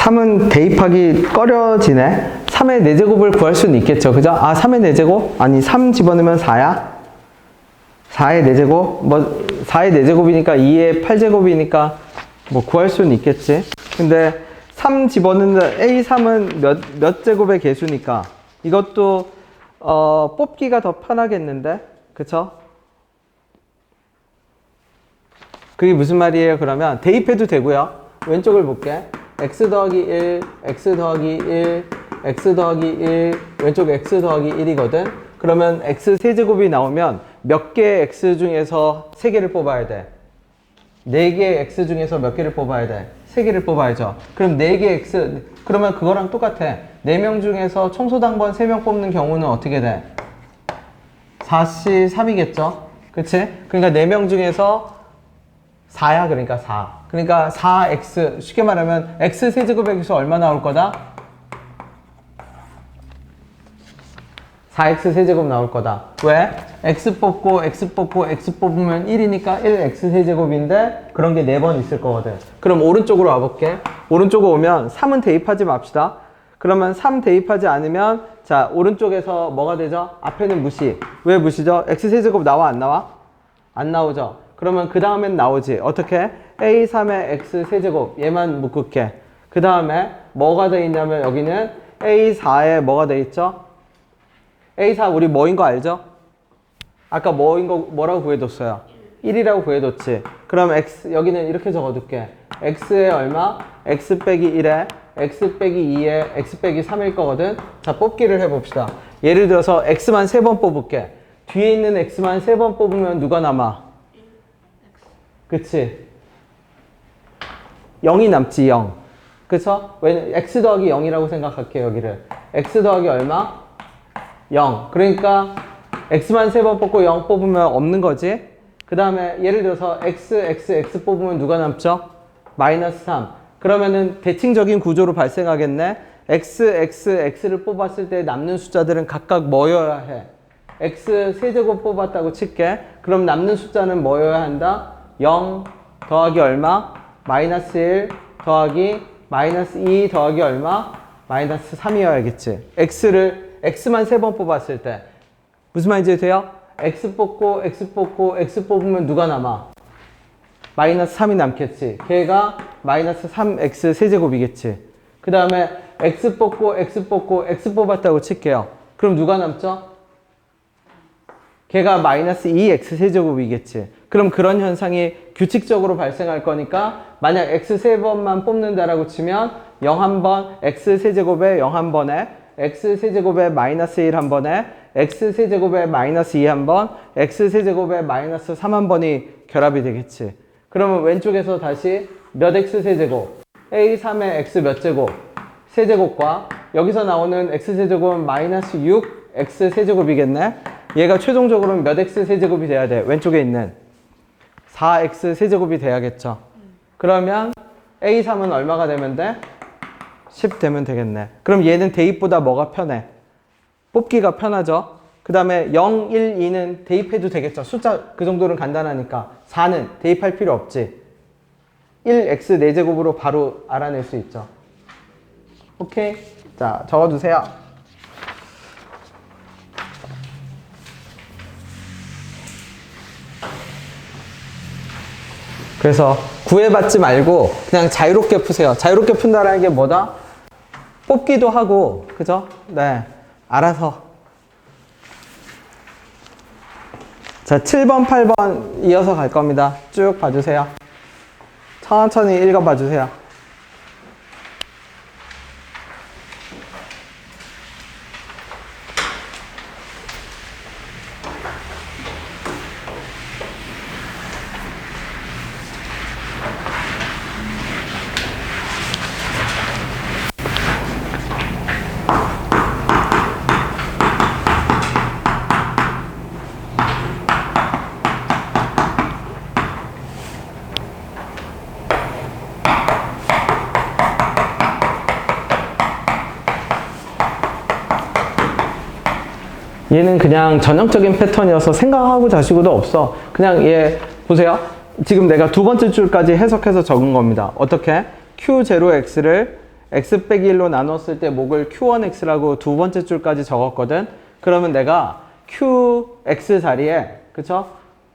(3은) 대입하기 꺼려지네. 3의 4제곱을 구할 수는 있겠죠. 그죠? 3의 4제곱? 아니 3 집어넣으면 4야? 4의 4제곱? 4의 4제곱이니까 2의 8제곱이니까 뭐 구할 수는 있겠지. 근데 3 집어넣는 A3은 몇 제곱의 개수니까 이것도 뽑기가 더 편하겠는데? 그쵸? 그게 무슨 말이에요? 그러면 대입해도 되고요. 왼쪽을 볼게. x 더하기 1, x 더하기 1, x 더하기 1, 왼쪽 x 더하기 1이거든. 그러면 x 세제곱이 나오면 몇 개의 x 중에서 3개를 뽑아야 돼? 4개의 x 중에서 몇 개를 뽑아야 돼? 3개를 뽑아야죠. 그럼 4개의 x, 그러면 그거랑 똑같아. 4명 중에서 청소당번 3명 뽑는 경우는 어떻게 돼? 4C 3이겠죠? 그치? 그러니까 4명 중에서 4야, 그러니까 4. 그러니까 4x, 쉽게 말하면 x 세제곱에서 얼마 나올 거다? 4x 세제곱 나올 거다. 왜? x 뽑고 x 뽑고 x 뽑으면 1이니까 1x 세제곱인데 그런 게 4번 있을 거거든. 그럼 오른쪽으로 와볼게. 오른쪽으로 오면 3은 대입하지 맙시다. 그러면 3 대입하지 않으면 자 오른쪽에서 뭐가 되죠? 앞에는 무시. 왜 무시죠? x 세제곱 나와 안 나와? 안 나오죠. 그러면 그 다음엔 나오지. 어떻게? a3의 x 세제곱 얘만 묶을게. 그 다음에 뭐가 돼 있냐면 여기는 a4에 뭐가 돼 있죠? A4 우리 뭐인 거 알죠? 아까 뭐라고 구해뒀어요? 1이라고 구해뒀지. 그럼 x 여기는 이렇게 적어둘게. x에 얼마? x 빼기 1에 x 빼기 2에 x 빼기 3일 거거든. 자 뽑기를 해봅시다. 예를 들어서 x만 3번 뽑을게. 뒤에 있는 x만 3번 뽑으면 누가 남아? 그치? 0이 남지 0. 그쵸? 왜냐면 x 더하기 0이라고 생각할게요 여기를. x 더하기 얼마? 0. 그러니까 x만 3번 뽑고 0 뽑으면 없는 거지. 그 다음에 예를 들어서 x 뽑으면 누가 남죠? 마이너스 3. 그러면은 대칭적인 구조로 발생하겠네. x를 뽑았을 때 남는 숫자들은 각각 뭐여야 해? x 세제곱 뽑았다고 칠게. 그럼 남는 숫자는 뭐여야 한다? 0 더하기 얼마? 마이너스 1 더하기 마이너스 2 더하기 얼마? 마이너스 3이어야겠지. x만 3번 뽑았을 때 무슨 말인지 돼요? x 뽑고 x 뽑으면 누가 남아? 마이너스 3이 남겠지. 걔가 마이너스 3x 세제곱이겠지. 그 다음에 x 뽑고 x 뽑았다고 칠게요. 그럼 누가 남죠? 걔가 마이너스 2x 세제곱이겠지. 그럼 그런 현상이 규칙적으로 발생할 거니까 만약 x 3번만 뽑는다라고 치면 0 한 번, x 세제곱에 0 한 번에 x 세제곱에 마이너스 1 한 번에 x 세제곱에 마이너스 2 한 번, x 세제곱에 마이너스 3 한 번이 결합이 되겠지. 그러면 왼쪽에서 다시 몇 x 세제곱? a3의 x 몇 제곱? 세제곱과 여기서 나오는 x 세제곱은 마이너스 6 x 세제곱이겠네. 얘가 최종적으로는 몇 x 세제곱이 돼야 돼? 왼쪽에 있는 4x 세제곱이 돼야겠죠. 그러면 a3은 얼마가 되면 돼? 10 되면 되겠네. 그럼 얘는 대입보다 뭐가 편해? 뽑기가 편하죠. 그 다음에 0, 1, 2는 대입해도 되겠죠. 숫자 그 정도는 간단하니까. 4는 대입할 필요 없지. 1x 4제곱으로 바로 알아낼 수 있죠. 오케이? 자, 적어두세요. 그래서 구애받지 말고 그냥 자유롭게 푸세요. 자유롭게 푼다라는 게 뭐다? 뽑기도 하고, 그죠? 네. 알아서. 자, 7번, 8번 이어서 갈 겁니다. 쭉 봐주세요. 천천히 읽어봐 주세요. 얘는 그냥 전형적인 패턴이어서 생각하고 자시고도 없어. 그냥 얘 보세요. 지금 내가 두 번째 줄까지 해석해서 적은 겁니다. 어떻게? Q0x를 x 빼기 1로 나눴을 때 목을 Q1x라고 두 번째 줄까지 적었거든. 그러면 내가 QX 자리에, 그쵸?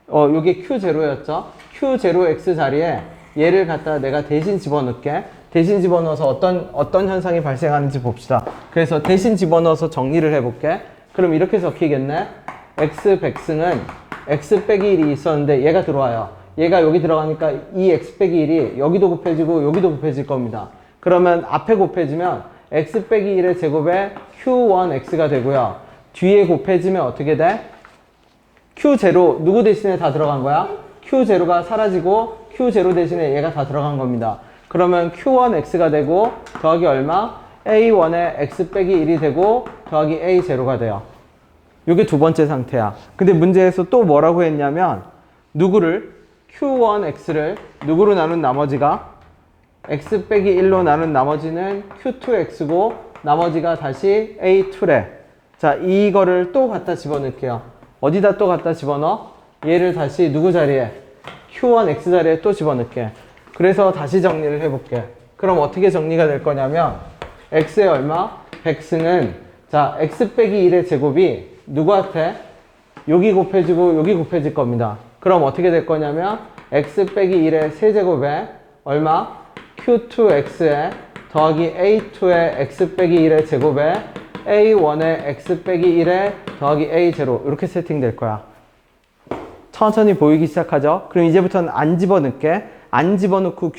요게 Q0였죠? Q0x 자리에 얘를 갖다 내가 대신 집어넣을게. 대신 집어넣어서 어떤 현상이 발생하는지 봅시다. 그래서 대신 집어넣어서 정리를 해볼게. 그럼 이렇게 적히겠네. x 백승은 x 빼기 1이 있었는데 얘가 들어와요. 얘가 여기 들어가니까 이 x 빼기 1이 여기도 곱해지고 여기도 곱해질 겁니다. 그러면 앞에 곱해지면 x 빼기 1의 제곱에 q1x가 되고요. 뒤에 곱해지면 어떻게 돼? Q0 누구 대신에 다 들어간 거야? Q0가 사라지고 Q0 대신에 얘가 다 들어간 겁니다. 그러면 Q1X가 되고 더하기 얼마? A1에 X 빼기 1이 되고 더하기 A0가 돼요. 이게 두 번째 상태야. 근데 문제에서 또 뭐라고 했냐면 누구를 Q1X를 누구로 나눈 나머지가 X 빼기 1로 나눈 나머지는 Q2X고 나머지가 다시 A2래. 자, 이거를 또 갖다 집어넣을게요. 어디다 또 갖다 집어넣어? 얘를 다시 누구 자리에? Q1X 자리에 또 집어넣을게. 그래서 다시 정리를 해볼게. 그럼 어떻게 정리가 될 거냐면 X의 얼마? 100승은 자, X 빼기 1의 제곱이 누구한테? 여기 곱해지고 여기 곱해질 겁니다. 그럼 어떻게 될 거냐면 X 빼기 1의 세제곱에 얼마? Q2X에 더하기 A2의 X 빼기 1의 제곱에 A1의 X 빼기 1의 더하기 A0 이렇게 세팅될 거야. 천천히 보이기 시작하죠? 그럼 이제부터는 안 집어넣을게. 안 집어넣고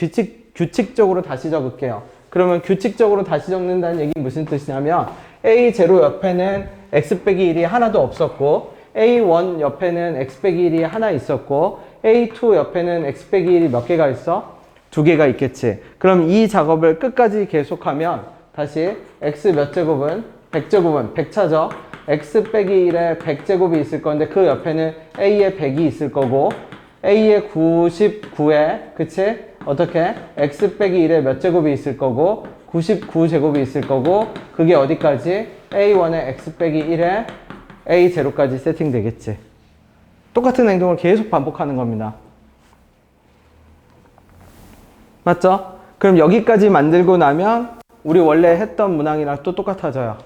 규칙적으로 다시 적을게요. 그러면 규칙적으로 다시 적는다는 얘기는 무슨 뜻이냐면 A0 옆에는 X 빼기 1이 하나도 없었고 A1 옆에는 X 빼기 1이 하나 있었고 A2 옆에는 X 빼기 1이 몇 개가 있어? 두 개가 있겠지. 그럼 이 작업을 끝까지 계속하면 다시 X 몇 제곱은? 100제곱은 100차죠. X 빼기 1에 100제곱이 있을 건데 그 옆에는 A에 100이 있을 거고 A에 99에 그치? 어떻게? X 빼기 1에 몇 제곱이 있을 거고 99제곱이 있을 거고 그게 어디까지? A1에 X 빼기 1에 A0까지 세팅되겠지. 똑같은 행동을 계속 반복하는 겁니다. 맞죠? 그럼 여기까지 만들고 나면 우리 원래 했던 문항이랑 또 똑같아져요.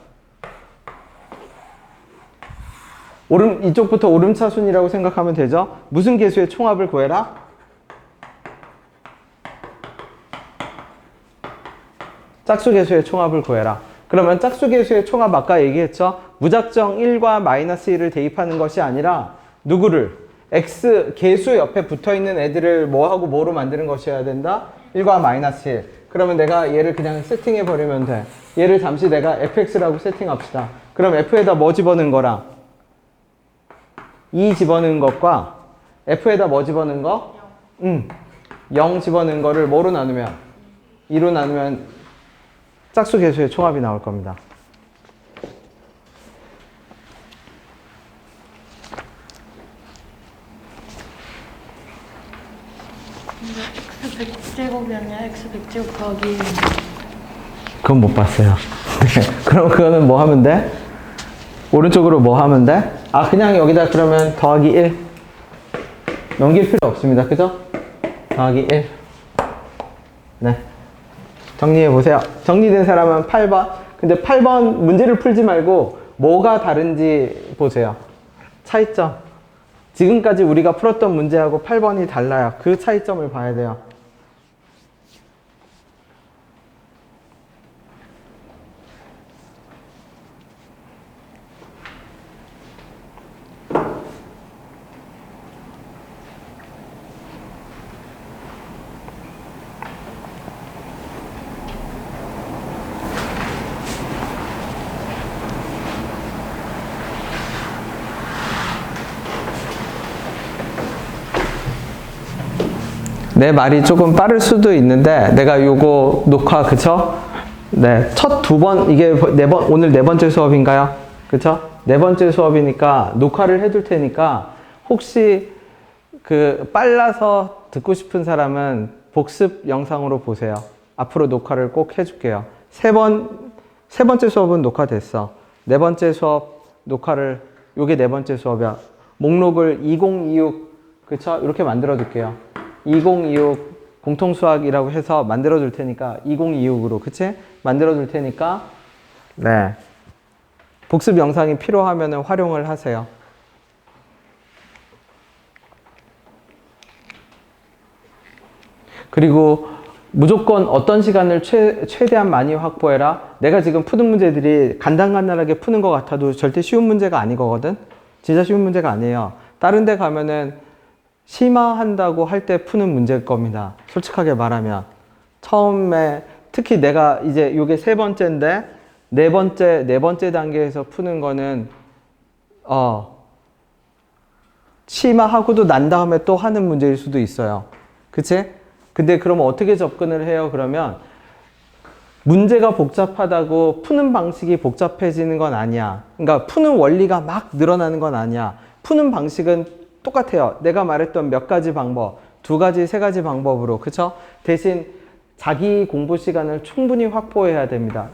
이쪽부터 오름차순이라고 생각하면 되죠? 무슨 계수의 총합을 구해라? 짝수계수의 총합을 구해라. 그러면 짝수계수의 총합 아까 얘기했죠? 무작정 1과 마이너스 1을 대입하는 것이 아니라 누구를? X 계수 옆에 붙어있는 애들을 뭐하고 뭐로 만드는 것이어야 된다? 1과 마이너스 1. 그러면 내가 얘를 그냥 세팅해 버리면 돼. 얘를 잠시 내가 fx라고 세팅합시다. 그럼 f에다 뭐 집어넣은 거랑 2 집어넣은 것과 f에다 뭐 집어넣은 거? 0 집어넣은 거를 뭐로 나누면? 2로 나누면 짝수 계수의 총합이 나올 겁니다. 근데 X 100제곱이 아니라 X 100제곱 더하기 그건 못 봤어요. 네. 그럼 그거는 뭐 하면 돼? 오른쪽으로 뭐 하면 돼? 아, 그냥 여기다 그러면 더하기 1. 넘길 필요 없습니다. 그죠? 더하기 1. 네. 정리해 보세요. 정리된 사람은 8번. 근데 8번 문제를 풀지 말고 뭐가 다른지 보세요. 차이점. 지금까지 우리가 풀었던 문제하고 8번이 달라요. 그 차이점을 봐야 돼요. 내 말이 조금 빠를 수도 있는데 내가 요거 녹화 그쵸? 네, 첫 두 번 이게 오늘 네 번째 수업인가요? 그쵸? 네 번째 수업이니까 녹화를 해둘 테니까 혹시 그 빨라서 듣고 싶은 사람은 복습 영상으로 보세요. 앞으로 녹화를 꼭 해줄게요. 세 번째 수업은 녹화됐어. 네 번째 수업 녹화를 요게 네 번째 수업이야. 목록을 2026 그쵸? 이렇게 만들어 둘게요. 2026 공통수학이라고 해서 만들어 줄 테니까 2026으로 그치? 만들어 줄 테니까 네 복습 영상이 필요하면 활용을 하세요. 그리고 무조건 어떤 시간을 최대한 많이 확보해라. 내가 지금 푸는 문제들이 간단하게 푸는 것 같아도 절대 쉬운 문제가 아니거든. 진짜 쉬운 문제가 아니에요. 다른 데 가면은 심화한다고 할 때 푸는 문제일 겁니다. 솔직하게 말하면. 처음에, 특히 내가 이제 요게 세 번째인데, 네 번째 단계에서 푸는 거는 치마하고도 난 다음에 또 하는 문제일 수도 있어요. 그치? 근데 그럼 어떻게 접근을 해요? 그러면 문제가 복잡하다고 푸는 방식이 복잡해지는 건 아니야. 그러니까 푸는 원리가 막 늘어나는 건 아니야. 푸는 방식은 똑같아요. 내가 말했던 몇 가지 방법, 2가지, 3가지 방법으로. 그쵸? 대신 자기 공부 시간을 충분히 확보해야 됩니다.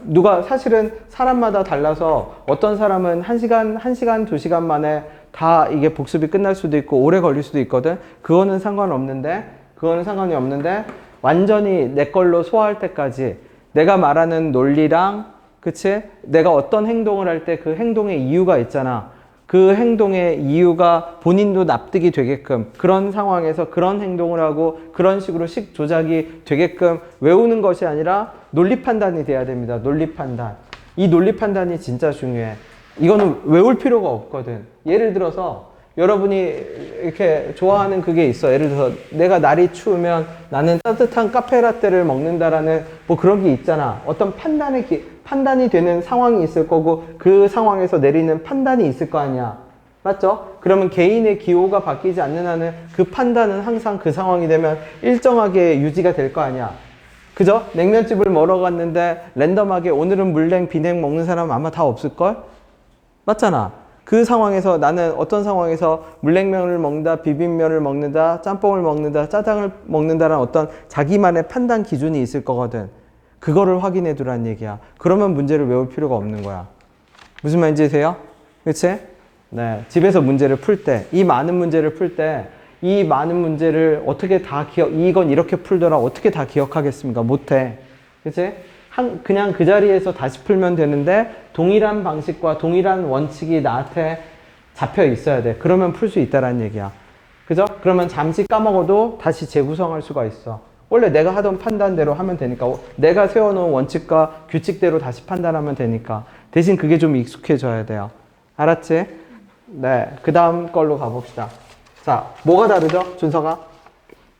사실은 사람마다 달라서 어떤 사람은 1시간, 2시간 만에 다 이게 복습이 끝날 수도 있고 오래 걸릴 수도 있거든. 그거는 상관이 없는데 완전히 내 걸로 소화할 때까지 내가 말하는 논리랑, 그치? 내가 어떤 행동을 할 때 그 행동의 이유가 있잖아. 그 행동의 이유가 본인도 납득이 되게끔 그런 상황에서 그런 행동을 하고 그런 식으로 식 조작이 되게끔 외우는 것이 아니라 논리 판단이 돼야 됩니다. 논리 판단. 이 논리 판단이 진짜 중요해. 이거는 외울 필요가 없거든. 예를 들어서 여러분이 이렇게 좋아하는 그게 있어. 예를 들어서 내가 날이 추우면 나는 따뜻한 카페라떼를 먹는다라는 뭐 그런 게 있잖아. 어떤 판단이 되는 상황이 있을 거고 그 상황에서 내리는 판단이 있을 거 아니야. 맞죠? 그러면 개인의 기호가 바뀌지 않는 한은 그 판단은 항상 그 상황이 되면 일정하게 유지가 될 거 아니야. 그죠? 냉면집을 먹으러 갔는데 랜덤하게 오늘은 물냉, 비냉 먹는 사람은 아마 다 없을걸? 맞잖아. 그 상황에서 나는 어떤 상황에서 물냉면을 먹는다, 비빔면을 먹는다, 짬뽕을 먹는다, 짜장을 먹는다라는 어떤 자기만의 판단 기준이 있을 거거든. 그거를 확인해 두라는 얘기야. 그러면 문제를 외울 필요가 없는 거야. 무슨 말인지 아세요? 그치? 네. 집에서 문제를 풀 때, 이 많은 문제를 풀 때, 이 많은 문제를 어떻게 다 이건 이렇게 풀더라, 어떻게 다 기억하겠습니까? 못해. 그치? 그냥 그 자리에서 다시 풀면 되는데 동일한 방식과 동일한 원칙이 나한테 잡혀 있어야 돼. 그러면 풀 수 있다라는 얘기야. 그죠? 그러면 잠시 까먹어도 다시 재구성할 수가 있어. 원래 내가 하던 판단대로 하면 되니까. 내가 세워놓은 원칙과 규칙대로 다시 판단하면 되니까. 대신 그게 좀 익숙해져야 돼요. 알았지? 네. 그 다음 걸로 가봅시다. 자, 뭐가 다르죠? 준서가?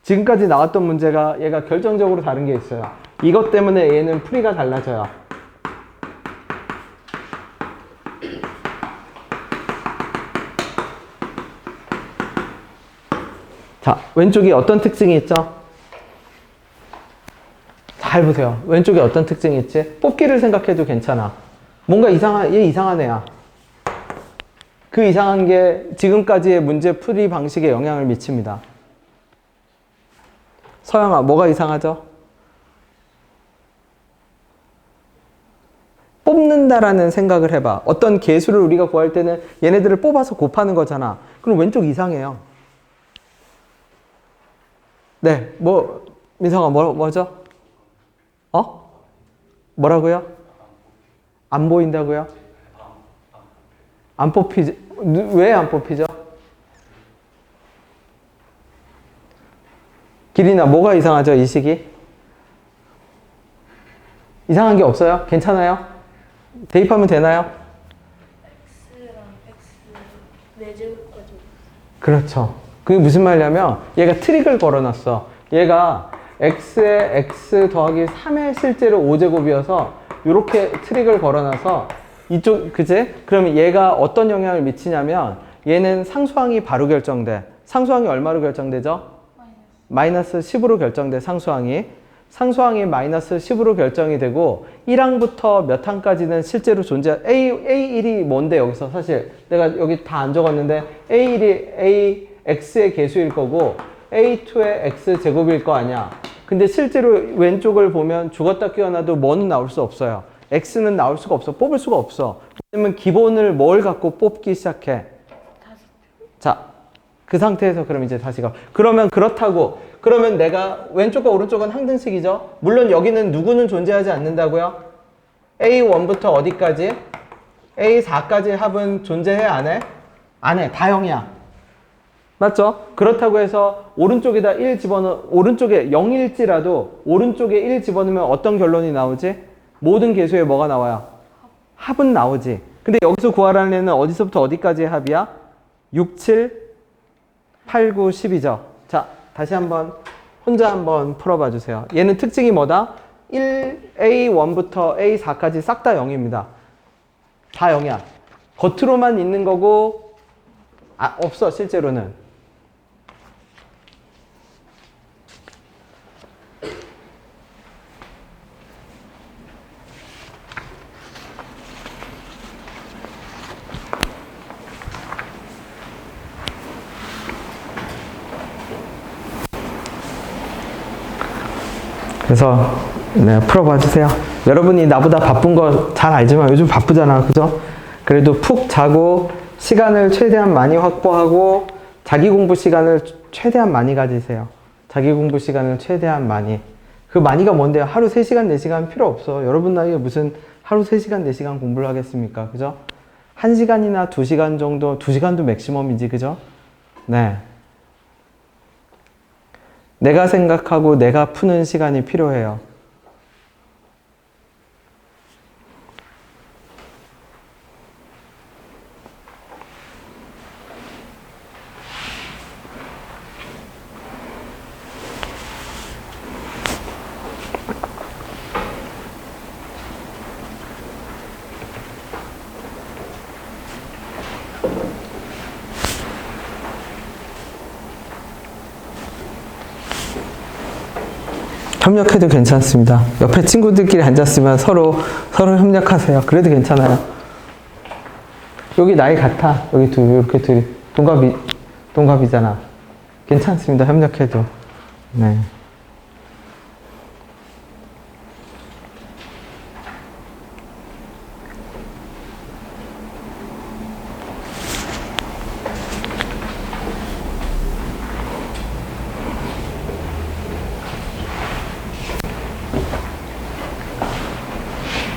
지금까지 나왔던 문제가 얘가 결정적으로 다른 게 있어요. 이것 때문에 얘는 풀이가 달라져요. 자, 왼쪽이 어떤 특징이 있죠? 잘 보세요. 왼쪽에 어떤 특징이 있지? 뽑기를 생각해도 괜찮아. 뭔가 얘 이상한 애야. 그 이상한 게 지금까지의 문제 풀이 방식에 영향을 미칩니다. 서영아, 뭐가 이상하죠? 뽑는다라는 생각을 해봐. 어떤 개수를 우리가 구할 때는 얘네들을 뽑아서 곱하는 거잖아. 그럼 왼쪽 이상해요. 네, 민성아, 뭐죠? 뭐라고요? 안 보인다고요? 안 뽑히죠? 왜 안 뽑히죠? 기린아, 뭐가 이상하죠, 이 식이? 이상한 게 없어요? 괜찮아요? 대입하면 되나요? x랑 x 4제곱까지. 그렇죠. 그게 무슨 말이냐면 얘가 트릭을 걸어놨어. 얘가 x에 x 더하기 3의 실제로 5제곱이어서 이렇게 트릭을 걸어놔서 이쪽, 그제? 그러면 얘가 어떤 영향을 미치냐면 얘는 상수항이 바로 결정돼. 상수항이 얼마로 결정되죠? 마이너스 10으로 결정돼, 상수항이. 상수항이 마이너스 10으로 결정이 되고 1항부터 몇 항까지는 실제로 A1이 뭔데 여기서 사실 내가 여기 다 안 적었는데 A1이 X의 개수일 거고 A2의 X제곱일 거 아니야. 근데 실제로 왼쪽을 보면 죽었다 깨어나도 뭐는 나올 수 없어요. X는 나올 수가 없어. 뽑을 수가 없어. 왜냐면 기본을 뭘 갖고 뽑기 시작해? 자, 그 상태에서 그럼 이제 다시 가. 그러면 내가 왼쪽과 오른쪽은 항등식이죠. 물론 여기는 누구는 존재하지 않는다고요? A1부터 어디까지? A4까지 합은 존재해, 안 해? 안 해. 다 0이야. 맞죠? 그렇다고 해서 오른쪽에다 1 오른쪽에 0일지라도 오른쪽에 1 집어넣으면 어떤 결론이 나오지? 모든 개수에 뭐가 나와요? 합은 나오지. 근데 여기서 구하라는 애는 어디서부터 어디까지의 합이야? 6, 7, 8, 9, 10이죠. 자, 다시 한번 혼자 한번 풀어봐 주세요. 얘는 특징이 뭐다? A1부터 A4까지 싹 다 0입니다. 다 0이야. 겉으로만 있는 거고 없어 실제로는. 그래서 네, 풀어봐 주세요. 여러분이 나보다 바쁜 거 잘 알지만 요즘 바쁘잖아, 그죠? 그래도 푹 자고 시간을 최대한 많이 확보하고 자기 공부 시간을 최대한 많이 가지세요. 자기 공부 시간을 최대한 많이. 그 많이가 뭔데요? 하루 3시간, 4시간 필요 없어. 여러분 나이에 무슨 하루 3시간, 4시간 공부를 하겠습니까? 그죠? 1시간이나 2시간 정도, 2시간도 맥시멈이지, 그죠? 네. 내가 생각하고 내가 푸는 시간이 필요해요. 협력해도 괜찮습니다. 옆에 친구들끼리 앉았으면 서로 협력하세요. 그래도 괜찮아요. 여기 나이 같아. 여기 이렇게 둘이 동갑이잖아. 괜찮습니다. 협력해도. 네.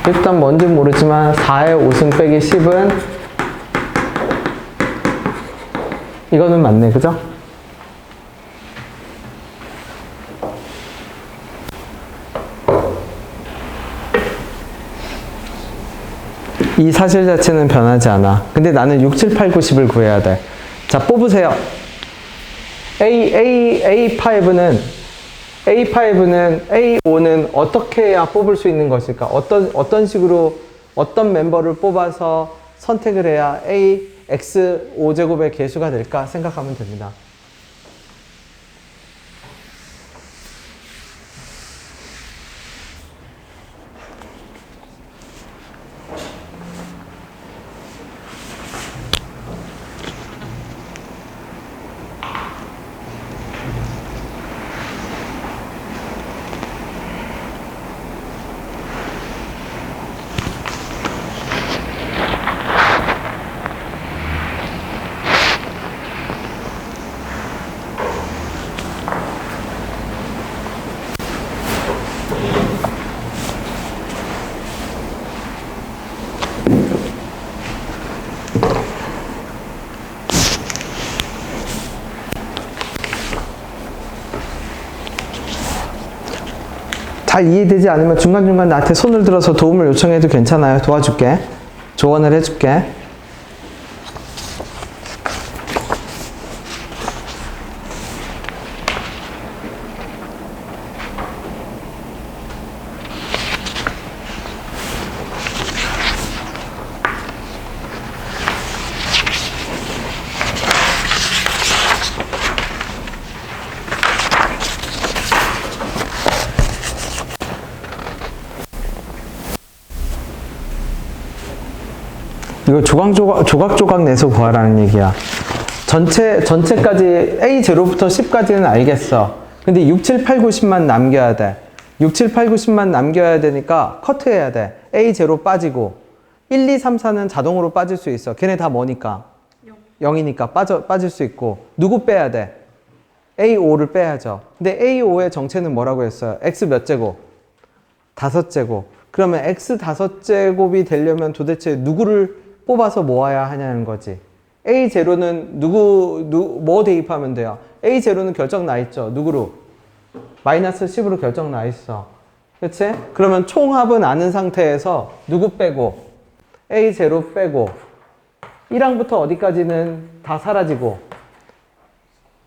일단 뭔지 모르지만 4의 5승 빼기 10은 이거는 맞네, 그죠? 이 사실 자체는 변하지 않아. 근데 나는 6, 7, 8, 9, 10을 구해야 돼. 자, 뽑으세요. A5는 A5는 어떻게 해야 뽑을 수 있는 것일까? 어떤 식으로 어떤 멤버를 뽑아서 선택을 해야 X5제곱의 개수가 될까 생각하면 됩니다. 잘 이해되지 않으면 중간중간 나한테 손을 들어서 도움을 요청해도 괜찮아요. 도와줄게. 조언을 해줄게. 이거 조각조각 내서 구하라는 얘기야. 전체까지 A0부터 10까지는 알겠어. 근데 6, 7, 8, 9, 10만 남겨야 돼. 6, 7, 8, 9, 10만 남겨야 되니까 커트해야 돼. A0 빠지고 1, 2, 3, 4는 자동으로 빠질 수 있어. 걔네 다 뭐니까? 0이니까 빠질 수 있고. 누구 빼야 돼? A5를 빼야죠. 근데 A5의 정체는 뭐라고 했어요? X 몇 제곱? 5제곱. 그러면 X 5제곱이 되려면 도대체 누구를 뽑아서 모아야 하냐는 거지. A0는 뭐 대입하면 돼요? A0는 결정 나 있죠. 누구로? 마이너스 10으로 결정 나 있어. 그치? 그러면 총합은 아는 상태에서 누구 빼고? A0 빼고 1항부터 어디까지는 다 사라지고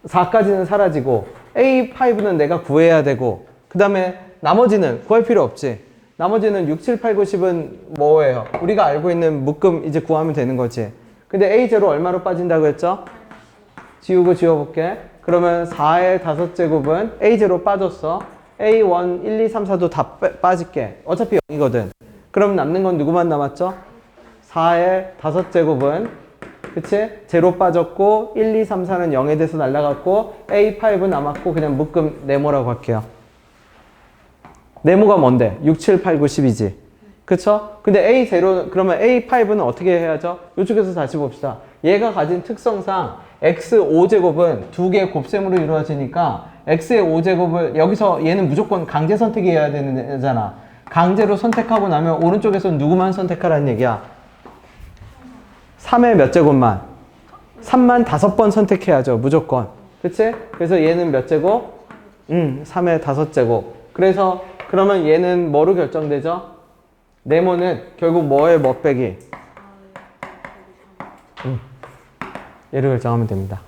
4까지는 사라지고 A5는 내가 구해야 되고 그 다음에 나머지는 구할 필요 없지. 나머지는 6, 7, 8, 9, 10은 뭐예요? 우리가 알고 있는 묶음 이제 구하면 되는 거지. 근데 A0 얼마로 빠진다고 했죠? 지우고 지워볼게. 그러면 4의 5제곱은 A0 빠졌어. A1, 1, 2, 3, 4도 다 빠질게. 어차피 0이거든. 그럼 남는 건 누구만 남았죠? 4의 5제곱은 그치? 0 빠졌고 1, 2, 3, 4는 0에 대해서 날라갔고 A5 남았고 그냥 묶음 네모라고 할게요. 네모가 뭔데? 6, 7, 8, 9, 10이지. 그쵸? 근데 A0, 그러면 A5는 어떻게 해야죠? 이쪽에서 다시 봅시다. 얘가 가진 특성상 X 5제곱은 두 개의 곱셈으로 이루어지니까 X의 5제곱을 여기서 얘는 무조건 강제 선택해야 되는 애잖아. 강제로 선택하고 나면 오른쪽에서 누구만 선택하라는 얘기야? 3의 몇 제곱만? 3만 5번 선택해야죠. 무조건. 그치? 그래서 얘는 몇 제곱? 3의 5제곱. 그래서 그러면 얘는 뭐로 결정되죠? 네모는 결국 뭐의 뭐 빼기? 얘를 결정하면 됩니다.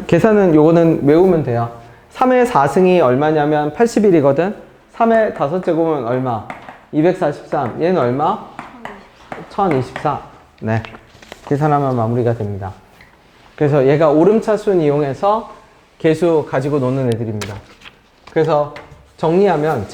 계산은 요거는 외우면 돼요. 3의 4승이 얼마냐면 81이거든? 3의 5제곱은 얼마? 243. 얘는 얼마? 1024. 네. 계산하면 마무리가 됩니다. 그래서 얘가 오름차순 이용해서 계수 가지고 노는 애들입니다. 그래서 정리하면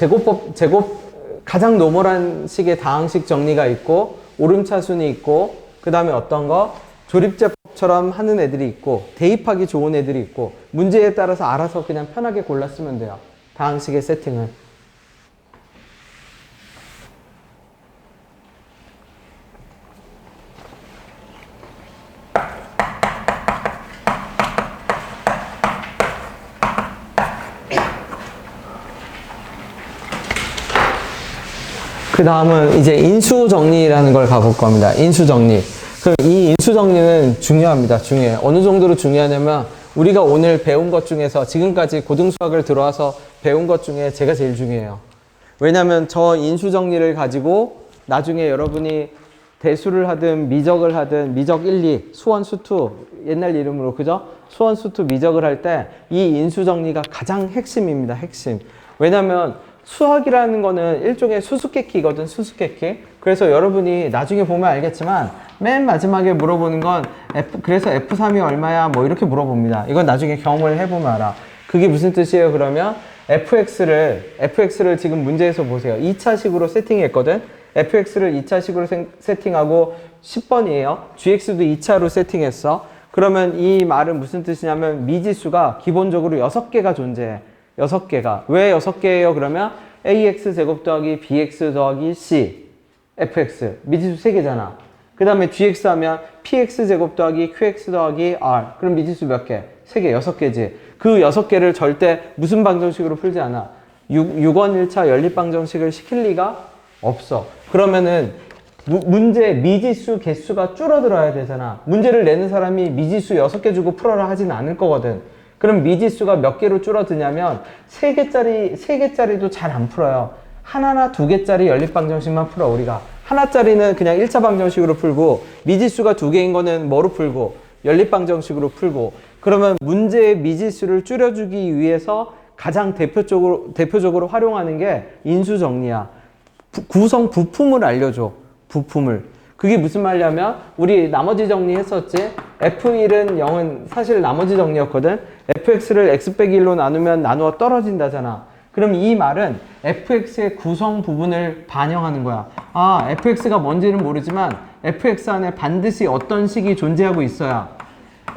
가장 노멀한 식의 다항식 정리가 있고 오름차순이 있고 그 다음에 어떤 거? 조립제법처럼 하는 애들이 있고 대입하기 좋은 애들이 있고 문제에 따라서 알아서 그냥 편하게 골라 쓰면 돼요. 다항식의 세팅을. 그 다음은 이제 인수정리라는 걸 가볼 겁니다. 인수정리. 그럼 이 인수정리는 중요합니다. 중요해요. 어느 정도로 중요하냐면 우리가 오늘 배운 것 중에서 지금까지 고등수학을 들어와서 배운 것 중에 제가 제일 중요해요. 왜냐면 저 인수정리를 가지고 나중에 여러분이 대수를 하든 미적을 하든 미적 1, 2, 수원 수투 옛날 이름으로 그죠? 수원 수투 미적을 할 때 이 인수정리가 가장 핵심입니다. 핵심. 왜냐면 수학이라는 거는 일종의 수수께끼거든, 수수께끼. 그래서 여러분이 나중에 보면 알겠지만 맨 마지막에 물어보는 건 그래서 F3이 얼마야? 뭐 이렇게 물어봅니다. 이건 나중에 경험을 해보면 알아. 그게 무슨 뜻이에요? 그러면 FX를 지금 문제에서 보세요. 2차식으로 세팅했거든. FX를 2차식으로 세팅하고 10번이에요. GX도 2차로 세팅했어. 그러면 이 말은 무슨 뜻이냐면 미지수가 기본적으로 6개가 존재해. 6개가. 왜 6개예요? 그러면 AX 제곱 더하기 BX 더하기 C FX 미지수 3개잖아. 그 다음에 GX 하면 PX 제곱 더하기 QX 더하기 R 그럼 미지수 몇 개? 3개, 6개지. 그 6개를 절대 무슨 방정식으로 풀지 않아. 6원 1차 연립방정식을 시킬 리가 없어. 그러면은 문제 미지수 개수가 줄어들어야 되잖아. 문제를 내는 사람이 미지수 6개 주고 풀어라 하진 않을 거거든. 그럼 미지수가 몇 개로 줄어드냐면 3개짜리도 잘 안 풀어요. 하나나 2개짜리 연립방정식만 풀어. 우리가 하나짜리는 그냥 1차 방정식으로 풀고 미지수가 2개인 거는 뭐로 풀고 연립방정식으로 풀고. 그러면 문제의 미지수를 줄여주기 위해서 가장 대표적으로 활용하는 게 인수정리야. 구성 부품을 알려줘. 부품을. 그게 무슨 말이냐면 우리 나머지 정리했었지. F1은 0은 사실 나머지 정리였거든. fx를 x 빼기 1로 나누면 나누어 떨어진다잖아. 그럼 이 말은 fx의 구성 부분을 반영하는 거야. 아, fx가 뭔지는 모르지만 fx 안에 반드시 어떤 식이 존재하고 있어야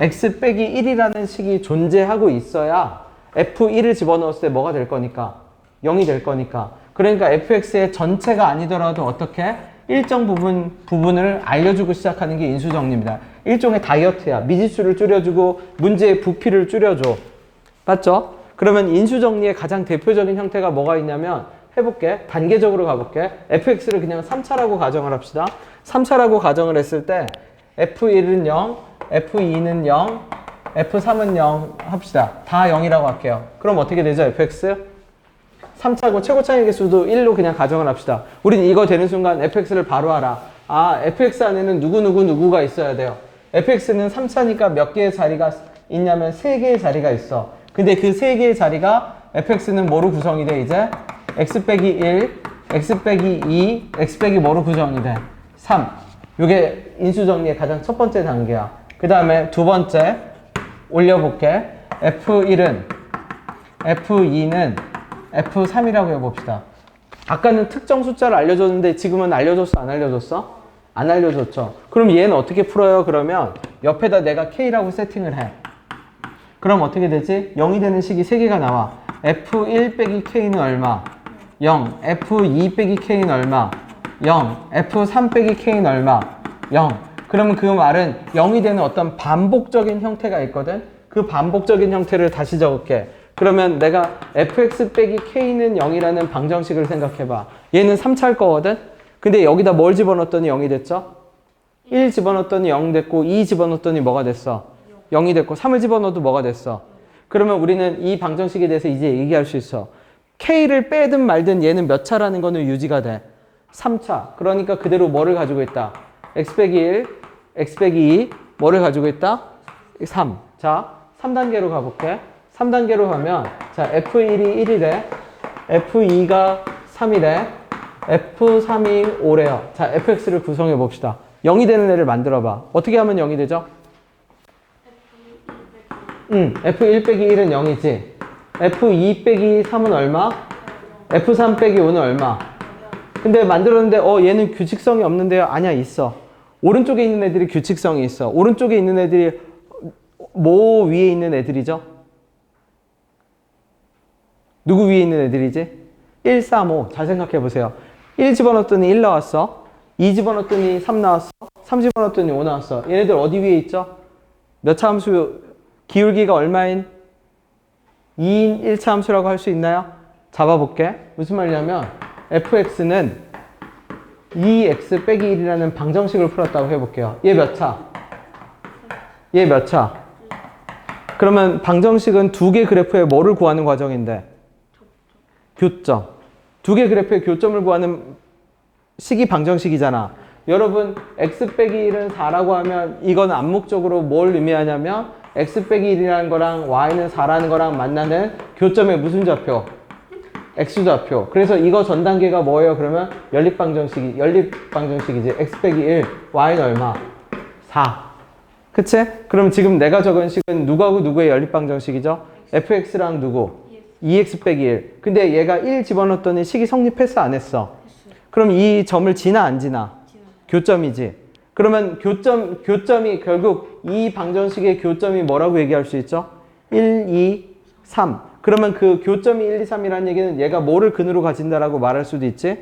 x 빼기 1이라는 식이 존재하고 있어야 f1을 집어넣었을 때 뭐가 될 거니까 0이 될 거니까. 그러니까 fx의 전체가 아니더라도 어떻게 일정 부분을 알려주고 시작하는 게 인수정리입니다. 일종의 다이어트야. 미지수를 줄여주고 문제의 부피를 줄여줘. 맞죠? 그러면 인수정리의 가장 대표적인 형태가 뭐가 있냐면 해볼게. 단계적으로 가볼게. fx를 그냥 3차라고 가정을 합시다. 3차라고 가정을 했을 때 f1은 0, f2는 0, f3은 0 합시다. 다 0이라고 할게요. 그럼 어떻게 되죠? fx? 3차고 최고 차이 개수도 1로 그냥 가정을 합시다. 우린 이거 되는 순간 fx를 바로 알아. 아, fx 안에는 누구가 있어야 돼요. fx는 3차니까 몇 개의 자리가 있냐면 3개의 자리가 있어. 근데 그 3개의 자리가 fx는 뭐로 구성이 돼 이제? x 빼기 1, x 빼기 2, x 빼기 뭐로 구성이 돼? 3. 이게 인수정리의 가장 첫 번째 단계야. 그 다음에 두 번째 올려볼게. F1은 F2는 F3이라고 해봅시다. 아까는 특정 숫자를 알려줬는데 지금은 알려줬어? 안 알려줬어? 안 알려줬죠. 그럼 얘는 어떻게 풀어요? 그러면 옆에다 내가 K라고 세팅을 해. 그럼 어떻게 되지? 0이 되는 식이 3개가 나와. F1 빼기 K는 얼마? 0. F2 빼기 K는 얼마? 0. F3 빼기 K는 얼마? 0. 그러면 그 말은 0이 되는 어떤 반복적인 형태가 있거든? 그 반복적인 형태를 다시 적을게. 그러면 내가 fx 빼기 k는 0이라는 방정식을 생각해봐. 얘는 3차일 거거든? 근데 여기다 뭘 집어넣었더니 0이 됐죠? 1 집어넣었더니 0 됐고 2 집어넣었더니 뭐가 됐어? 0이 됐고 3을 집어넣어도 뭐가 됐어? 그러면 우리는 이 방정식에 대해서 이제 얘기할 수 있어. k를 빼든 말든 얘는 몇 차라는 거는 유지가 돼. 3차. 그러니까 그대로 뭐를 가지고 있다? x 빼기 1, x 빼기 2, 뭐를 가지고 있다? 3. 자, 3단계로 가볼게. 3단계로 가면 자 F1이 1이래, F2가 3이래, F3이 5래요. 자 fx를 구성해 봅시다. 0이 되는 애를 만들어 봐. 어떻게 하면 0이 되죠? F1 빼기 1은 0이지. F2 빼기 3은 얼마? F3 빼기 5는 얼마? 근데 만들었는데 얘는 규칙성이 없는데요? 아니야, 있어. 오른쪽에 있는 애들이 규칙성이 있어. 오른쪽에 있는 애들이 뭐 위에 있는 애들이죠? 누구 위에 있는 애들이지? 1, 3, 5. 잘 생각해 보세요. 1 집어넣었더니 1 나왔어. 2 집어넣었더니 3 나왔어. 3 집어넣었더니 5 나왔어. 얘네들 어디 위에 있죠? 몇 차 함수, 기울기가 얼마인 2인 1차 함수라고 할 수 있나요? 잡아볼게. 무슨 말이냐면 fx는 2x 빼기 1이라는 방정식을 풀었다고 해볼게요. 얘 몇 차? 얘 몇 차? 그러면 방정식은 두 개 그래프에 뭐를 구하는 과정인데? 교점. 두 개 그래프의 교점을 구하는 식이 방정식이잖아. 여러분 x 빼기 1은 4라고 하면 이건 암묵적으로 뭘 의미하냐면 x 빼기 1이라는 거랑 y는 4라는 거랑 만나는 교점의 무슨 좌표? x좌표. 그래서 이거 전 단계가 뭐예요? 그러면 연립방정식이지. x 빼기 1, y는 얼마? 4. 그치? 그럼 지금 내가 적은 식은 누구하고 누구의 연립방정식이죠? fx랑 누구? 2x 빼기 1. 근데 얘가 1 집어넣었더니 식이 성립했어, 안 했어? 그럼 이 점을 지나, 안 지나? 교점이지. 그러면 교점이 결국 이 방정식의 교점이 뭐라고 얘기할 수 있죠? 1, 2, 3. 그러면 그 교점이 1, 2, 3이라는 얘기는 얘가 뭐를 근으로 가진다라고 말할 수도 있지?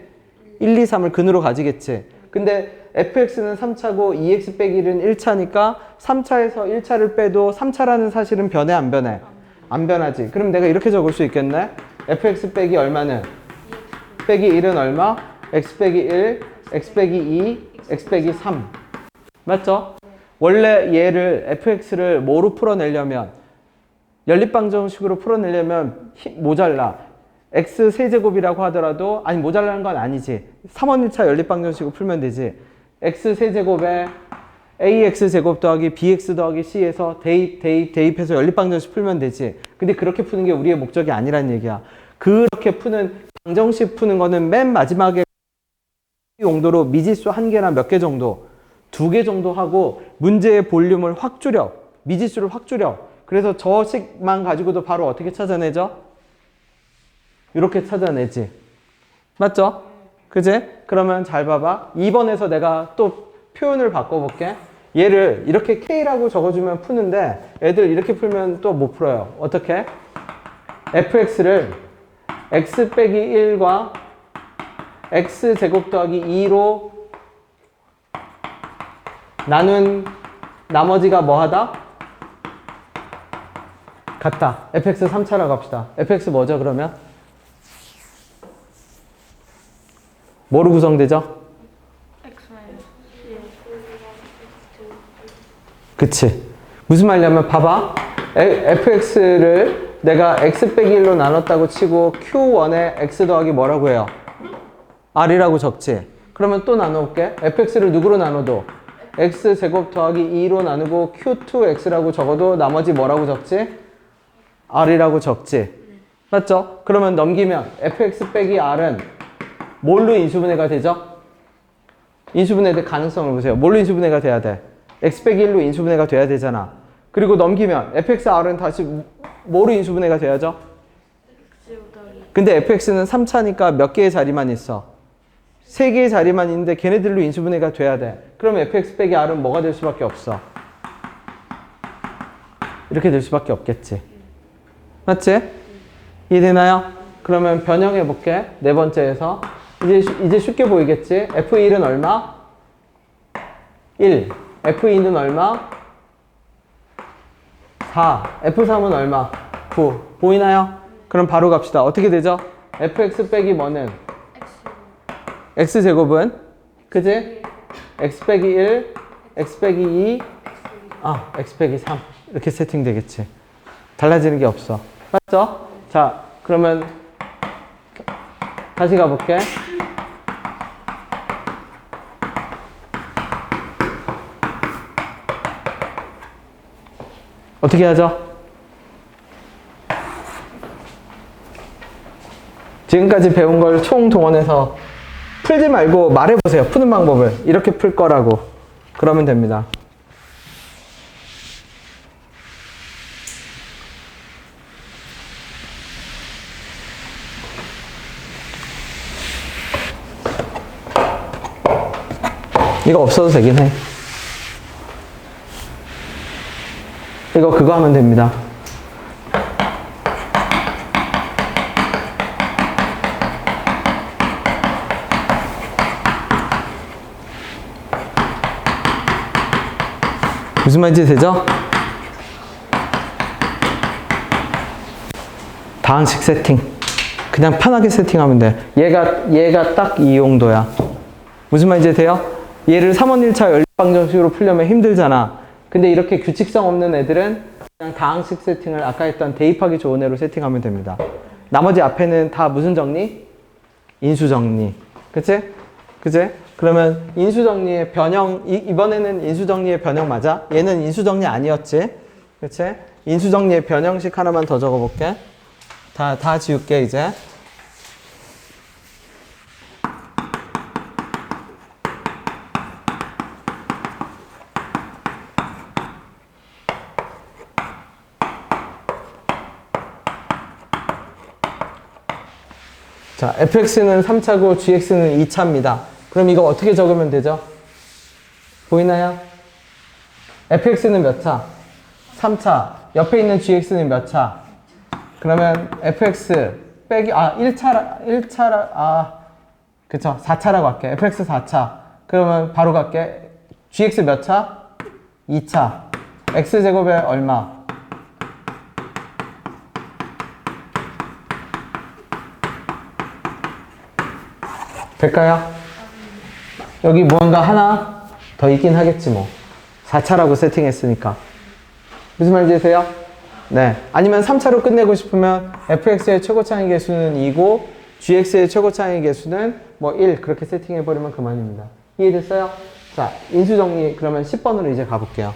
1, 2, 3을 근으로 가지겠지. 근데 fx는 3차고 2x 빼기 1은 1차니까 3차에서 1차를 빼도 3차라는 사실은 변해, 안 변해? 안 변하지. 그럼 내가 이렇게 적을 수 있겠네? fx 빼기 얼마는? 빼기 1은 얼마? x 빼기 1, x 빼기 2, x 빼기 3. 맞죠? 원래 얘를 fx를 뭐로 풀어내려면 연립방정식으로 풀어내려면 모자라. x 세제곱이라고 하더라도 아니 모자라는 건 아니지. 3원 1차 연립방정식으로 풀면 되지. x 세제곱에 ax제곱 더하기 bx 더하기 c에서 대입해서 연립방정식 풀면 되지. 근데 그렇게 푸는 게 우리의 목적이 아니란 얘기야. 그렇게 푸는 방정식 푸는 거는 맨 마지막에 용도로 미지수 1개나 몇 개 정도, 2개 정도 하고 문제의 볼륨을 확 줄여. 미지수를 확 줄여. 그래서 저 식만 가지고도 바로 어떻게 찾아내죠? 이렇게 찾아내지. 맞죠? 그지? 그러면 잘 봐봐. 2번에서 내가 또 표현을 바꿔볼게. 얘를 이렇게 K라고 적어주면 푸는데 애들 이렇게 풀면 또 못 풀어요. 어떻게? fx를 x 빼기 1과 x제곱 더하기 2로 나눈 나머지가 뭐하다? 같다. fx 3차라고 합시다. fx 뭐죠 그러면? 뭐로 구성되죠? 그치. 무슨 말이냐면 봐봐. fx를 내가 x 빼기 1로 나눴다고 치고 q1에 x 더하기 뭐라고 해요? r이라고 적지. 그러면 또 나눠볼게. fx를 누구로 나눠도 x제곱 더하기 2로 나누고 q2x라고 적어도 나머지 뭐라고 적지? r이라고 적지. 맞죠? 그러면 넘기면 fx 빼기 r은 뭘로 인수분해가 되죠? 인수분해될 가능성을 보세요. 뭘로 인수분해가 돼야 돼? x 빼기 1로 인수분해가 돼야 되잖아. 그리고 넘기면 fxr은 다시 뭐로 인수분해가 돼야죠? 근데 fx는 3차니까 몇 개의 자리만 있어? 3개의 자리만 있는데 걔네들로 인수분해가 돼야 돼. 그럼 fx 빼기 r은 뭐가 될 수밖에 없어? 이렇게 될 수밖에 없겠지. 맞지? 이해되나요? 그러면 변형해 볼게. 네 번째에서. 이제 쉽게 보이겠지? F1은 얼마? 1. F2는 얼마? 4. F3은 얼마? 9. 보이나요? 그럼 바로 갑시다. 어떻게 되죠? fx 빼기 뭐는? x제곱은? 그지? x 빼기 1, x 빼기 2, x 빼기 3. 이렇게 세팅되겠지. 달라지는 게 없어. 맞죠? 자, 그러면 다시 가볼게. 어떻게 하죠? 지금까지 배운 걸 총동원해서 풀지 말고 말해보세요. 푸는 방법을. 이렇게 풀 거라고. 그러면 됩니다. 이거 없어도 되긴 해. 이거 그거 하면 됩니다. 무슨 말인지 되죠? 다항식 세팅. 그냥 편하게 세팅하면 돼. 얘가 딱 이 용도야. 무슨 말인지 돼요? 얘를 3원 1차 연립방정식으로 풀려면 힘들잖아. 근데 이렇게 규칙성 없는 애들은 그냥 다항식 세팅을 아까 했던 대입하기 좋은 애로 세팅하면 됩니다. 나머지 앞에는 다 무슨 정리? 인수정리. 그치? 그치? 그러면 인수정리의 변형, 이번에는 인수정리의 변형 맞아? 얘는 인수정리 아니었지? 그치? 인수정리의 변형식 하나만 더 적어볼게. 다 지울게, 이제. 자, fx는 3차고 gx는 2차입니다. 그럼 이거 어떻게 적으면 되죠? 보이나요? fx는 몇 차? 3차. 옆에 있는 gx는 몇 차? 그러면 fx 빼기 1차라 그쵸? 4차라고 할게. fx 4차. 그러면 바로 갈게. gx 몇 차? 2차. x제곱에 얼마? 될까요? 여기 무언가 하나 더 있긴 하겠지 뭐. 4차라고 세팅했으니까. 무슨 말인지 아세요? 네. 아니면 3차로 끝내고 싶으면 fx의 최고차의 개수는 2고 gx의 최고차의 개수는 뭐 1 그렇게 세팅해버리면 그만입니다. 이해됐어요? 자, 인수정리 그러면 10번으로 이제 가볼게요.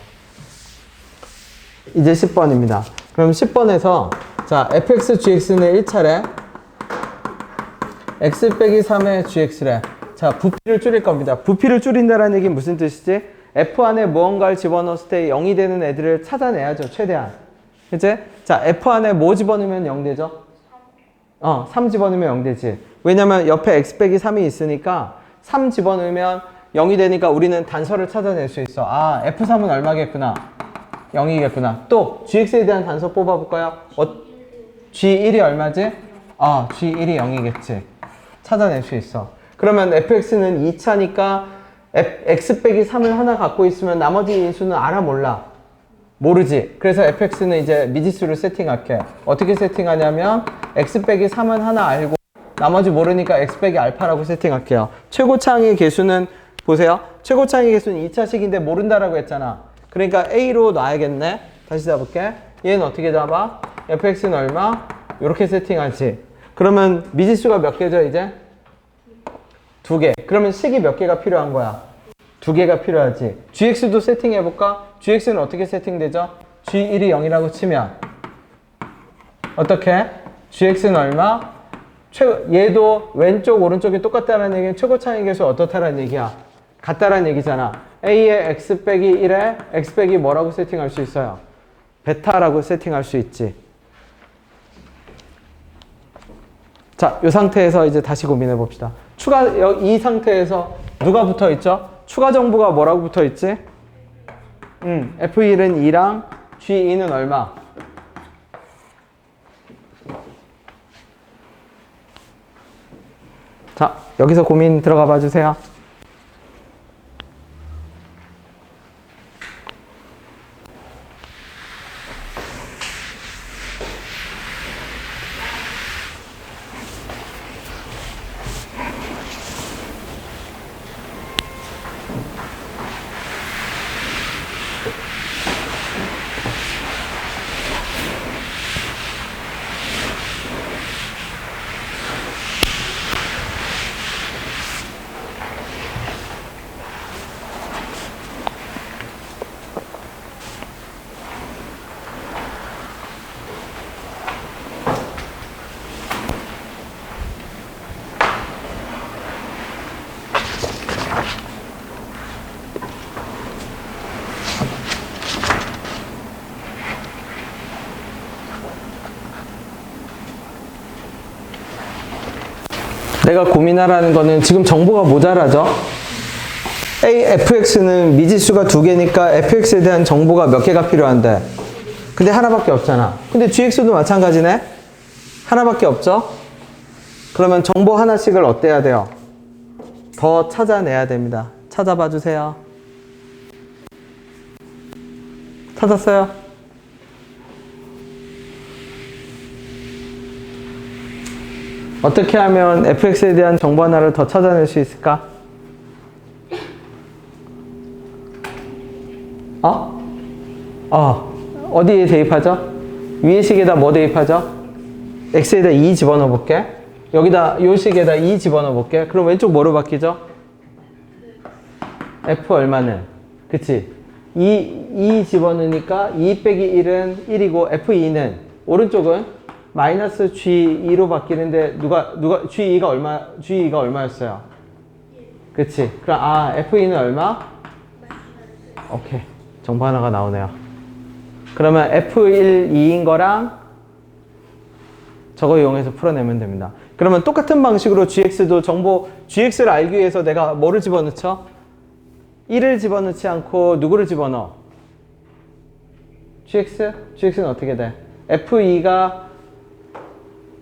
이제 10번입니다. 그럼 10번에서 자, fx, gx는 1차례 x 빼기 3의 gx래. 자, 부피를 줄일 겁니다. 부피를 줄인다는 얘기는 무슨 뜻이지? f 안에 무언가를 집어넣었을 때 0이 되는 애들을 찾아내야죠, 최대한. 그치? 자, f 안에 뭐 집어넣으면 0 되죠? 3 집어넣으면 0 되지. 왜냐면 옆에 x 빼기 3이 있으니까 3 집어넣으면 0이 되니까 우리는 단서를 찾아낼 수 있어. f3은 얼마겠구나. 0이겠구나. 또 gx에 대한 단서 뽑아볼까요? g1이 얼마지? g1이 0이겠지. 찾아낼 수 있어. 그러면 fx는 2차니까 x 빼기 3을 하나 갖고 있으면 나머지 인수는 알아 몰라? 모르지. 그래서 fx는 이제 미지수를 세팅할게. 어떻게 세팅하냐면 x 빼기 3은 하나 알고 나머지 모르니까 x 빼기 알파라고 세팅할게요. 최고차항의 개수는 보세요. 최고차항의 개수는 2차식인데 모른다라고 했잖아. 그러니까 a로 놔야겠네. 다시 잡을게. 얘는 어떻게 잡아? fx는 얼마? 이렇게 세팅하지. 그러면 미지수가 몇 개죠, 이제? 2개. 그러면 식이 몇 개가 필요한 거야? 2개가 필요하지. gx도 세팅해볼까? gx는 어떻게 세팅되죠? g1이 0이라고 치면 어떻게? gx는 얼마? 얘도 왼쪽, 오른쪽이 똑같다는 얘기는 최고차항의 개수 어떻다는 얘기야? 같다란 얘기잖아. A의 x 빼기 1에 x 빼기 뭐라고 세팅할 수 있어요? 베타라고 세팅할 수 있지. 자, 이 상태에서 이제 다시 고민해 봅시다. 이 상태에서 누가 붙어 있죠? 추가 정보가 뭐라고 붙어 있지? F1은 2랑 G2는 얼마? 자, 여기서 고민 들어가 봐 주세요. 내가 고민하라는 거는 지금 정보가 모자라죠? fx는 미지수가 2개니까 fx에 대한 정보가 몇 개가 필요한데? 근데 하나밖에 없잖아. 근데 gx도 마찬가지네? 하나밖에 없죠? 그러면 정보 하나씩을 어때야 돼요? 더 찾아내야 됩니다. 찾아봐 주세요. 찾았어요? 어떻게 하면 fx에 대한 정보 하나를 더 찾아낼 수 있을까? 어디에 대입하죠? 위의 식에다 뭐 대입하죠? x에다 2 집어넣어 볼게. 여기다 요 식에다 2 집어넣어 볼게. 그럼 왼쪽 뭐로 바뀌죠? f 얼마는? 그치? 2 집어넣으니까 2 빼기 1은 1이고 f2는 오른쪽은 마이너스 G2로 바뀌는데 G2가 얼마였어요? 그치? 그럼 F2는 얼마? 오케이. 정보 하나가 나오네요. 그러면 F1, 2인 거랑 저거 이용해서 풀어내면 됩니다. 그러면 똑같은 방식으로 GX도 GX를 알기 위해서 내가 뭐를 집어넣죠? 1을 집어넣지 않고 누구를 집어넣어? GX? GX는 어떻게 돼? F2가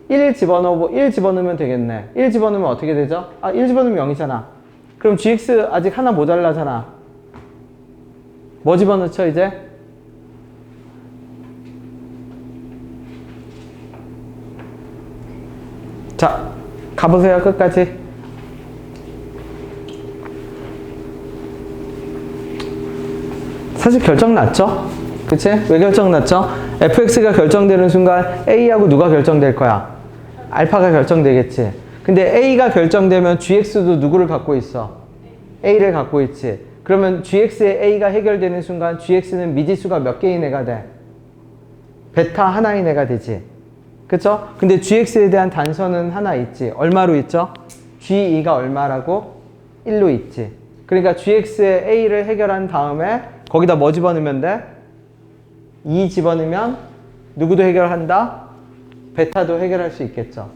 1 집어넣으면 되겠네. 1 집어넣으면 어떻게 되죠? 1 집어넣으면 0이잖아. 그럼 GX 아직 하나 모자라잖아. 뭐 집어넣죠, 이제? 자, 가보세요, 끝까지. 사실 결정 났죠? 그치? 왜 결정 났죠? fx가 결정되는 순간 a하고 누가 결정될 거야? 알파가 결정되겠지. 근데 a가 결정되면 gx도 누구를 갖고 있어? a를 갖고 있지. 그러면 gx의 a가 해결되는 순간 gx는 미지수가 몇 개인 애가 돼? 베타 하나인 애가 되지. 그쵸? 근데 gx에 대한 단서는 하나 있지. 얼마로 있죠? g2가 얼마라고? 1로 있지. 그러니까 gx의 a를 해결한 다음에 거기다 뭐 집어넣으면 돼? 2 집어넣으면 누구도 해결한다? 베타도 해결할 수 있겠죠.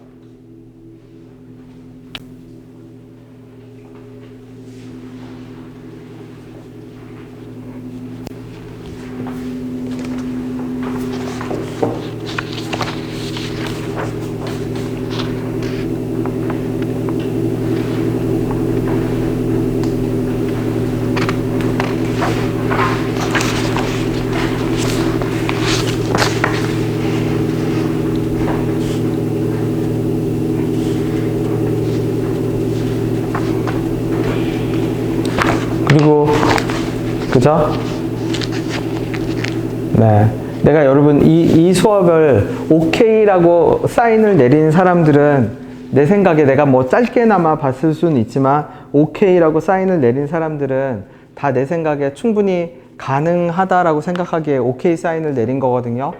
그리고 그죠? 네, 내가 여러분 이 수업을 OK라고 사인을 내린 사람들은 내 생각에 내가 뭐 짧게나마 봤을 수는 있지만 OK라고 사인을 내린 사람들은 다 내 생각에 충분히 가능하다라고 생각하기에 OK 사인을 내린 거거든요.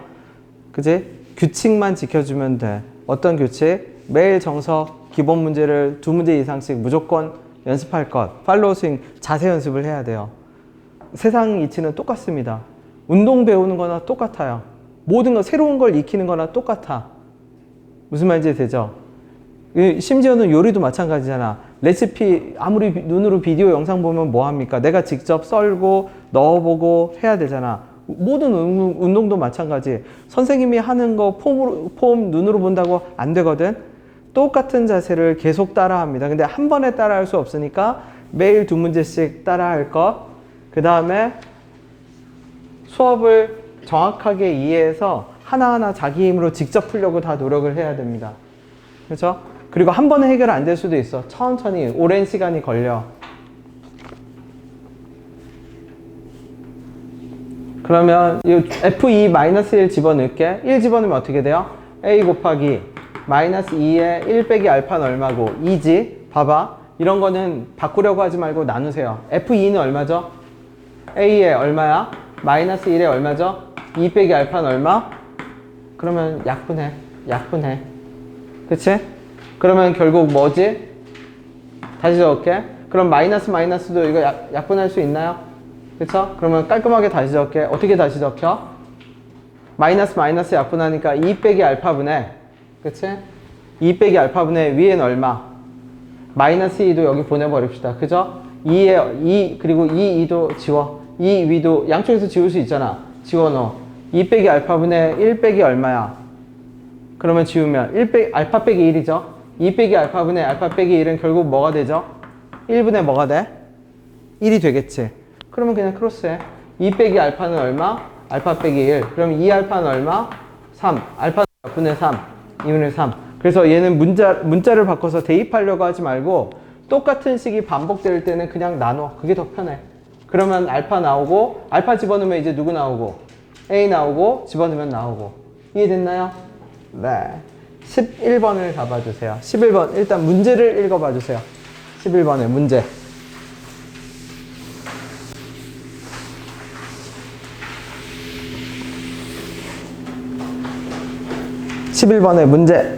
그지? 규칙만 지켜주면 돼. 어떤 규칙? 매일 정석 기본 문제를 2문제 이상씩 무조건 연습할 것, 팔로우 스윙 자세 연습을 해야 돼요. 세상 이치는 똑같습니다. 운동 배우는 거나 똑같아요. 모든 거 새로운 걸 익히는 거나 똑같아. 무슨 말인지 되죠? 심지어는 요리도 마찬가지잖아. 레시피 아무리 눈으로 비디오 영상 보면 뭐 합니까? 내가 직접 썰고 넣어보고 해야 되잖아. 모든 운동도 마찬가지. 선생님이 하는 거 폼 눈으로 본다고 안 되거든. 똑같은 자세를 계속 따라합니다. 근데 한 번에 따라할 수 없으니까 매일 2문제씩 따라할 것. 그 다음에 수업을 정확하게 이해해서 하나하나 자기 힘으로 직접 풀려고 다 노력을 해야 됩니다. 그렇죠? 그리고 한 번에 해결 안 될 수도 있어. 천천히 오랜 시간이 걸려. 그러면 이 F2-1 집어넣을게. 1 집어넣으면 어떻게 돼요? A 곱하기 마이너스 2에 1 빼기 알파는 얼마고? 2지. 봐봐. 이런 거는 바꾸려고 하지 말고 나누세요. F2는 얼마죠? A에 얼마야? 마이너스 1에 얼마죠? 2 빼기 알파는 얼마? 그러면 약분해. 그치? 그러면 결국 뭐지? 다시 적을게. 그럼 마이너스도 이거 약분할 수 있나요? 그쵸? 그러면 깔끔하게 다시 적을게. 어떻게 다시 적혀? 마이너스 약분하니까 2 빼기 알파분의, 그치? 2 빼기 알파분의 위에는 얼마? 마이너스 2도 여기 보내버립시다. 그죠? 2 그리고 2도 지워. 2 위도 양쪽에서 지울 수 있잖아. 지워넣어. 2 빼기 알파분의 1 빼기 얼마야? 그러면 지우면 알파 빼기 1이죠. 2 빼기 알파분의 알파 빼기 1은 결국 뭐가 되죠? 1분의 뭐가 돼? 1이 되겠지. 그러면 그냥 크로스해. 2 빼기 알파는 얼마? 알파 빼기 1. 그럼 2알파는 얼마? 3. 알파는 몇 분의 3? 2분의 3. 그래서 얘는 문자를 바꿔서 대입하려고 하지 말고 똑같은 식이 반복될 때는 그냥 나눠. 그게 더 편해. 그러면 알파 나오고, 알파 집어넣으면 이제 누구 나오고? A 나오고, 집어넣으면 나오고. 이해됐나요? 네. 11번을 잡아주세요. 11번. 일단 문제를 읽어봐 주세요. 11번의 문제. 11번의 문제.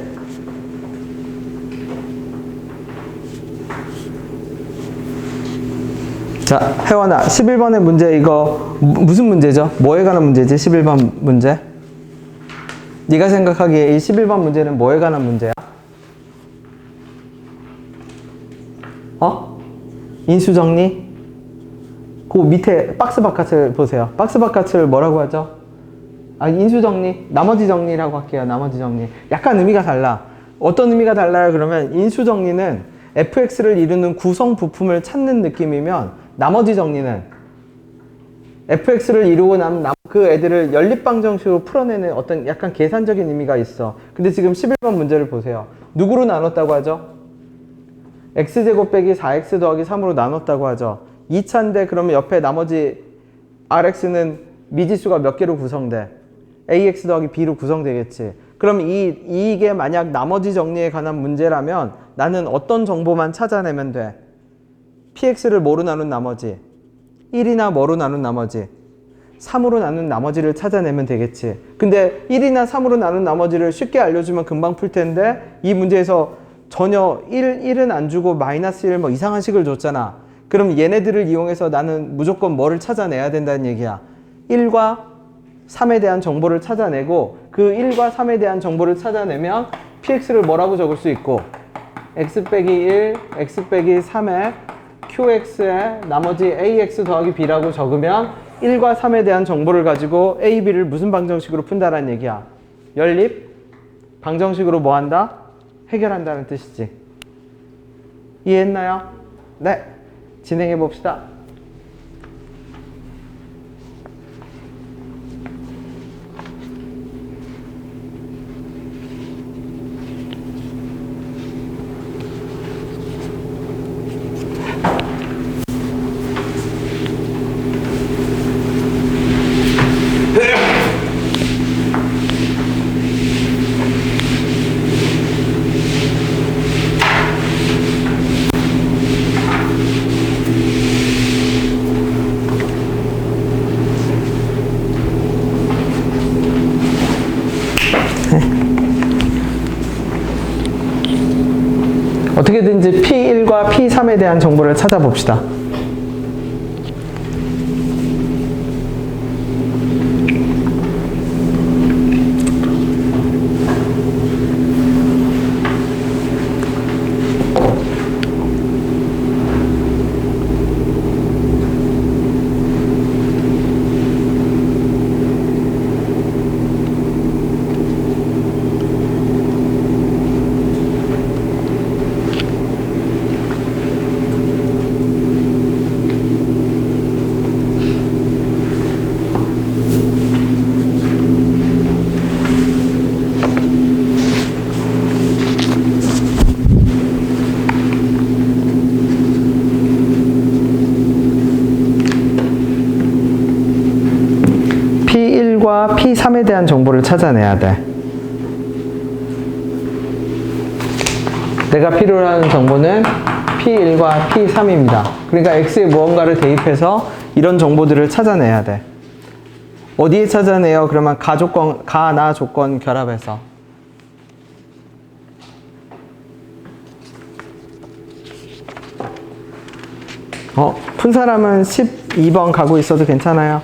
자, 혜원아, 11번의 문제 이거 무슨 문제죠? 뭐에 관한 문제지? 11번 문제? 네가 생각하기에 이 11번 문제는 뭐에 관한 문제야? 인수정리? 그 밑에 박스 바깥을 보세요. 박스 바깥을 뭐라고 하죠? 인수정리? 나머지 정리라고 할게요. 나머지 정리. 약간 의미가 달라. 어떤 의미가 달라요? 그러면 인수정리는 fx를 이루는 구성 부품을 찾는 느낌이면 나머지 정리는 fx를 이루고 나면 그 애들을 연립방정식으로 풀어내는 어떤 약간 계산적인 의미가 있어. 근데 지금 11번 문제를 보세요. 누구로 나눴다고 하죠? x제곱 빼기 4x 더하기 3으로 나눴다고 하죠. 2차인데 그러면 옆에 나머지 rx는 미지수가 몇 개로 구성돼? ax 더하기 b로 구성되겠지. 그럼 이게 만약 나머지 정리에 관한 문제라면 나는 어떤 정보만 찾아내면 돼? px를 뭐로 나눈 나머지? 1이나 뭐로 나눈 나머지? 3으로 나눈 나머지를 찾아내면 되겠지. 근데 1이나 3으로 나눈 나머지를 쉽게 알려주면 금방 풀 텐데 이 문제에서 전혀 1은 안 주고 마이너스 1 뭐 이상한 식을 줬잖아. 그럼 얘네들을 이용해서 나는 무조건 뭐를 찾아내야 된다는 얘기야. 1과 3에 대한 정보를 찾아내고 그 1과 3에 대한 정보를 찾아내면 px를 뭐라고 적을 수 있고 x 빼기 1, x 빼기 3에 qx에 나머지 ax 더하기 b라고 적으면 1과 3에 대한 정보를 가지고 a, b를 무슨 방정식으로 푼다라는 얘기야? 연립 방정식으로 뭐 한다? 해결한다는 뜻이지. 이해했나요? 네. 진행해 봅시다. 어디든지 P1과 P3에 대한 정보를 찾아봅시다. P1과 P3에 대한 정보를 찾아내야 돼. 내가 필요로 하는 정보는 P1과 P3입니다. 그러니까 X에 무언가를 대입해서 이런 정보들을 찾아내야 돼. 어디에 찾아내요? 그러면 가나 조건 결합해서. 푼 사람은 12번 가고 있어도 괜찮아요.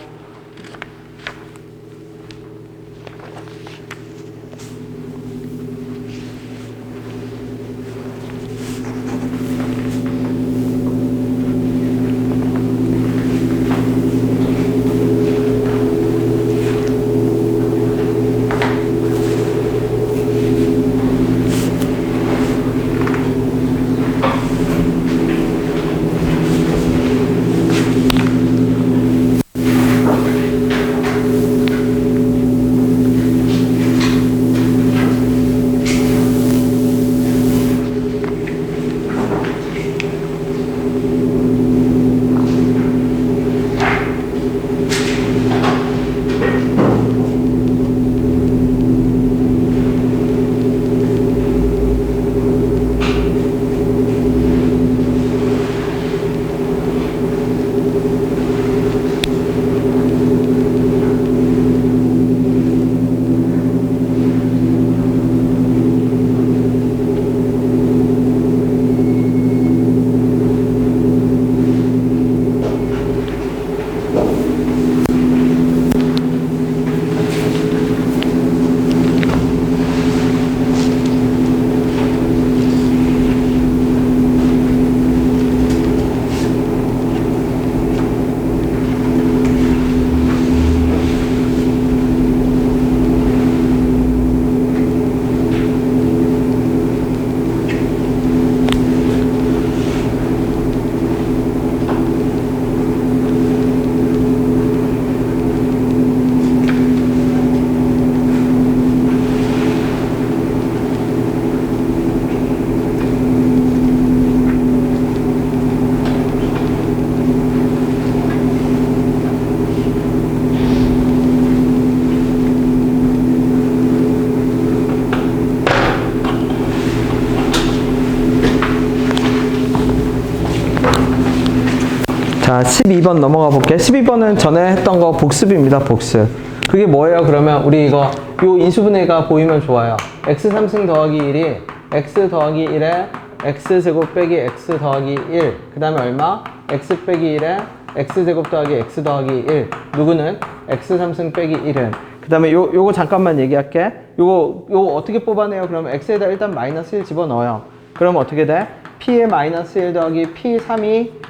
자, 12번 넘어가 볼게. 12번은 전에 했던 거 복습입니다. 복습. 그게 뭐예요? 그러면 우리 이거 요 인수분해가 보이면 좋아요. x 3승 더하기 1이 x 더하기 1에 x제곱 빼기 x 더하기 1. 그 다음에 얼마? x 빼기 1에 x제곱 더하기 x 더하기 1. 누구는? x 3승 빼기 1은. 그 다음에 요거 잠깐만 얘기할게. 요거 어떻게 뽑아내요? 그러면 x에다 일단 마이너스 1 집어넣어요. 그럼 어떻게 돼? p에 마이너스 1 더하기 p3이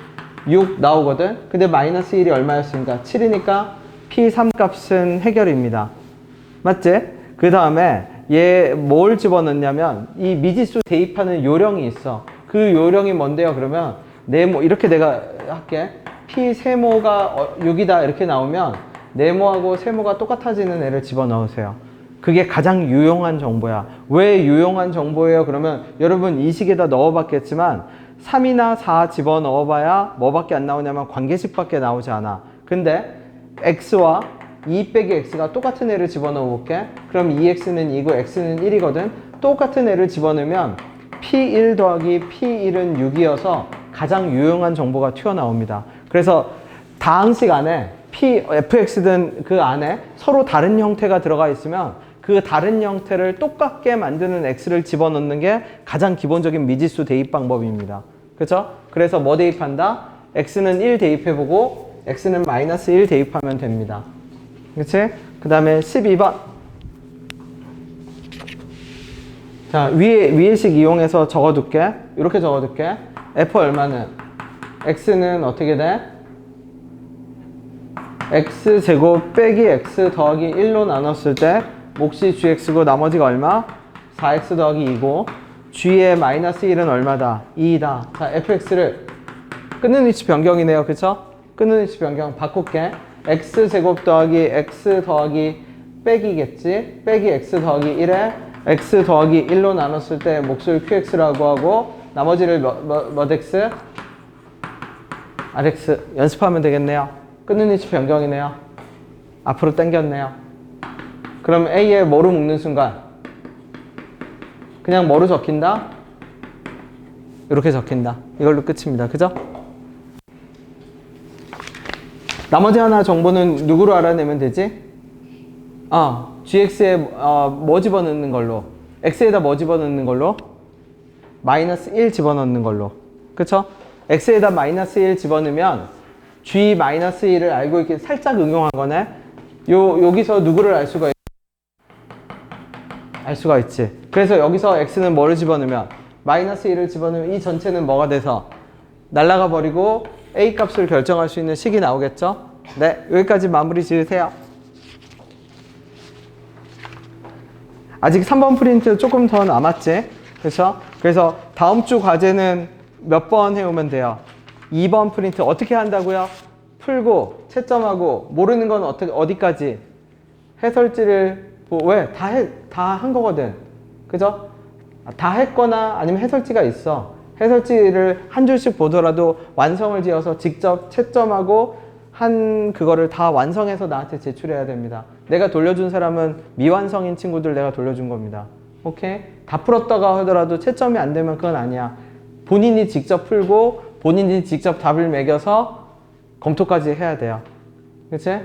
6 나오거든? 근데 마이너스 1이 얼마였습니까? 7이니까 p3 값은 해결입니다. 맞지? 그 다음에 얘 뭘 집어넣냐면 이 미지수 대입하는 요령이 있어. 그 요령이 뭔데요? 그러면 네모, 이렇게 내가 할게. p 세모가 6이다 이렇게 나오면 네모하고 세모가 똑같아지는 애를 집어넣으세요. 그게 가장 유용한 정보야. 왜 유용한 정보예요? 그러면 여러분 이 식에다 넣어봤겠지만 3이나 4 집어넣어봐야 뭐밖에 안 나오냐면 관계식밖에 나오지 않아. 근데 x와 2 빼기 x가 똑같은 애를 집어넣어볼게. 그럼 2x는 2고 x는 1이거든. 똑같은 애를 집어넣으면 p1 더하기 p1은 6이어서 가장 유용한 정보가 튀어나옵니다. 그래서 다항식 안에 fx든 그 안에 서로 다른 형태가 들어가 있으면 그 다른 형태를 똑같게 만드는 x를 집어넣는 게 가장 기본적인 미지수 대입 방법입니다. 그렇죠? 그래서 뭐 대입한다? x는 1 대입해보고 x는 마이너스 1 대입하면 됩니다. 그치? 그 다음에 12번. 자, 위에식 이용해서 적어둘게. 이렇게 적어둘게. f 얼마는? x는 어떻게 돼? x제곱 빼기 x 더하기 1로 나눴을 때 몫이 gx고 나머지가 얼마? 4x 더하기 2고 g의 마이너스 1은 얼마다? 2다. 자, fx를 끊는 위치 변경이네요. 그쵸? 끊는 위치 변경 바꿀게. x제곱 더하기 x 더하기 빼기겠지? 빼기 x 더하기 1에 x 더하기 1로 나눴을 때 몫을 qx라고 하고 나머지를 몇 x? rx 연습하면 되겠네요. 끊는 위치 변경이네요. 앞으로 당겼네요. 그럼 a에 뭐로 묶는 순간 그냥 뭐로 적힌다? 이렇게 적힌다. 이걸로 끝입니다. 그죠? 나머지 하나 정보는 누구로 알아내면 되지? gx에 뭐 집어넣는 걸로? x에다 뭐 집어넣는 걸로? 마이너스 1 집어넣는 걸로. 그쵸? x에다 마이너스 1 집어넣으면 g 마이너스 1을 알고 있기 살짝 응용한 거네. 여기서 누구를 알 수가 있지. 그래서 여기서 x는 뭐를 집어넣으면 마이너스 1을 집어넣으면 이 전체는 뭐가 돼서 날아가 버리고 a 값을 결정할 수 있는 식이 나오겠죠? 네, 여기까지 마무리 지으세요. 아직 3번 프린트 조금 더 남았지? 그렇죠? 그래서 다음 주 과제는 몇 번 해오면 돼요? 2번 프린트 어떻게 한다고요? 풀고 채점하고 모르는 건 어디까지? 해설지를 왜? 다 한 거거든. 그죠? 다 했거나 아니면 해설지가 있어. 해설지를 한 줄씩 보더라도 완성을 지어서 직접 채점하고 한 그거를 다 완성해서 나한테 제출해야 됩니다. 내가 돌려준 사람은 미완성인 친구들 내가 돌려준 겁니다. 오케이? 다 풀었다가 하더라도 채점이 안 되면 그건 아니야. 본인이 직접 풀고 본인이 직접 답을 매겨서 검토까지 해야 돼요. 그치?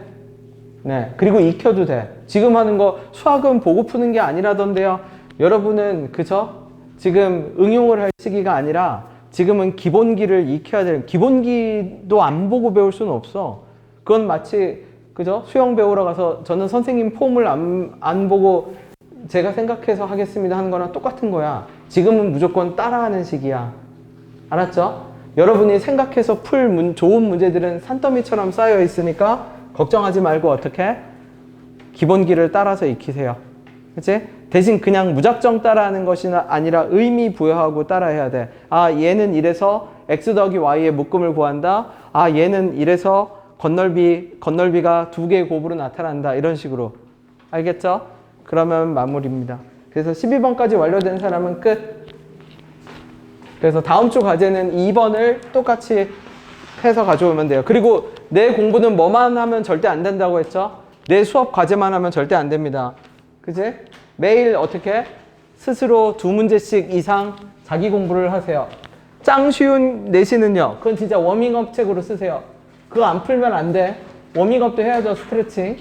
네. 그리고 익혀도 돼. 지금 하는 거 수학은 보고 푸는 게 아니라던데요. 여러분은 그죠? 지금 응용을 할 시기가 아니라 지금은 기본기를 익혀야 돼요. 기본기도 안 보고 배울 수는 없어. 그건 마치 그죠? 수영 배우러 가서 저는 선생님 폼을 안 보고 제가 생각해서 하겠습니다 하는 거랑 똑같은 거야. 지금은 무조건 따라하는 시기야. 알았죠? 여러분이 생각해서 풀 좋은 문제들은 산더미처럼 쌓여 있으니까 걱정하지 말고 어떻게? 기본기를 따라서 익히세요. 그치? 대신 그냥 무작정 따라하는 것이 아니라 의미 부여하고 따라해야 돼. 아, 얘는 이래서 x 더하기 y의 묶음을 구한다. 아, 얘는 이래서 건널비가 두 개의 곱으로 나타난다. 이런 식으로. 알겠죠? 그러면 마무리입니다. 그래서 12번까지 완료된 사람은 끝. 그래서 다음 주 과제는 2번을 똑같이 해서 가져오면 돼요. 그리고 내 공부는 뭐만 하면 절대 안 된다고 했죠? 내 수업 과제만 하면 절대 안 됩니다. 그치? 매일 어떻게? 스스로 2문제씩 이상 자기 공부를 하세요. 짱 쉬운 내신은요. 그건 진짜 워밍업 책으로 쓰세요. 그거 안 풀면 안 돼. 워밍업도 해야죠. 스트레칭.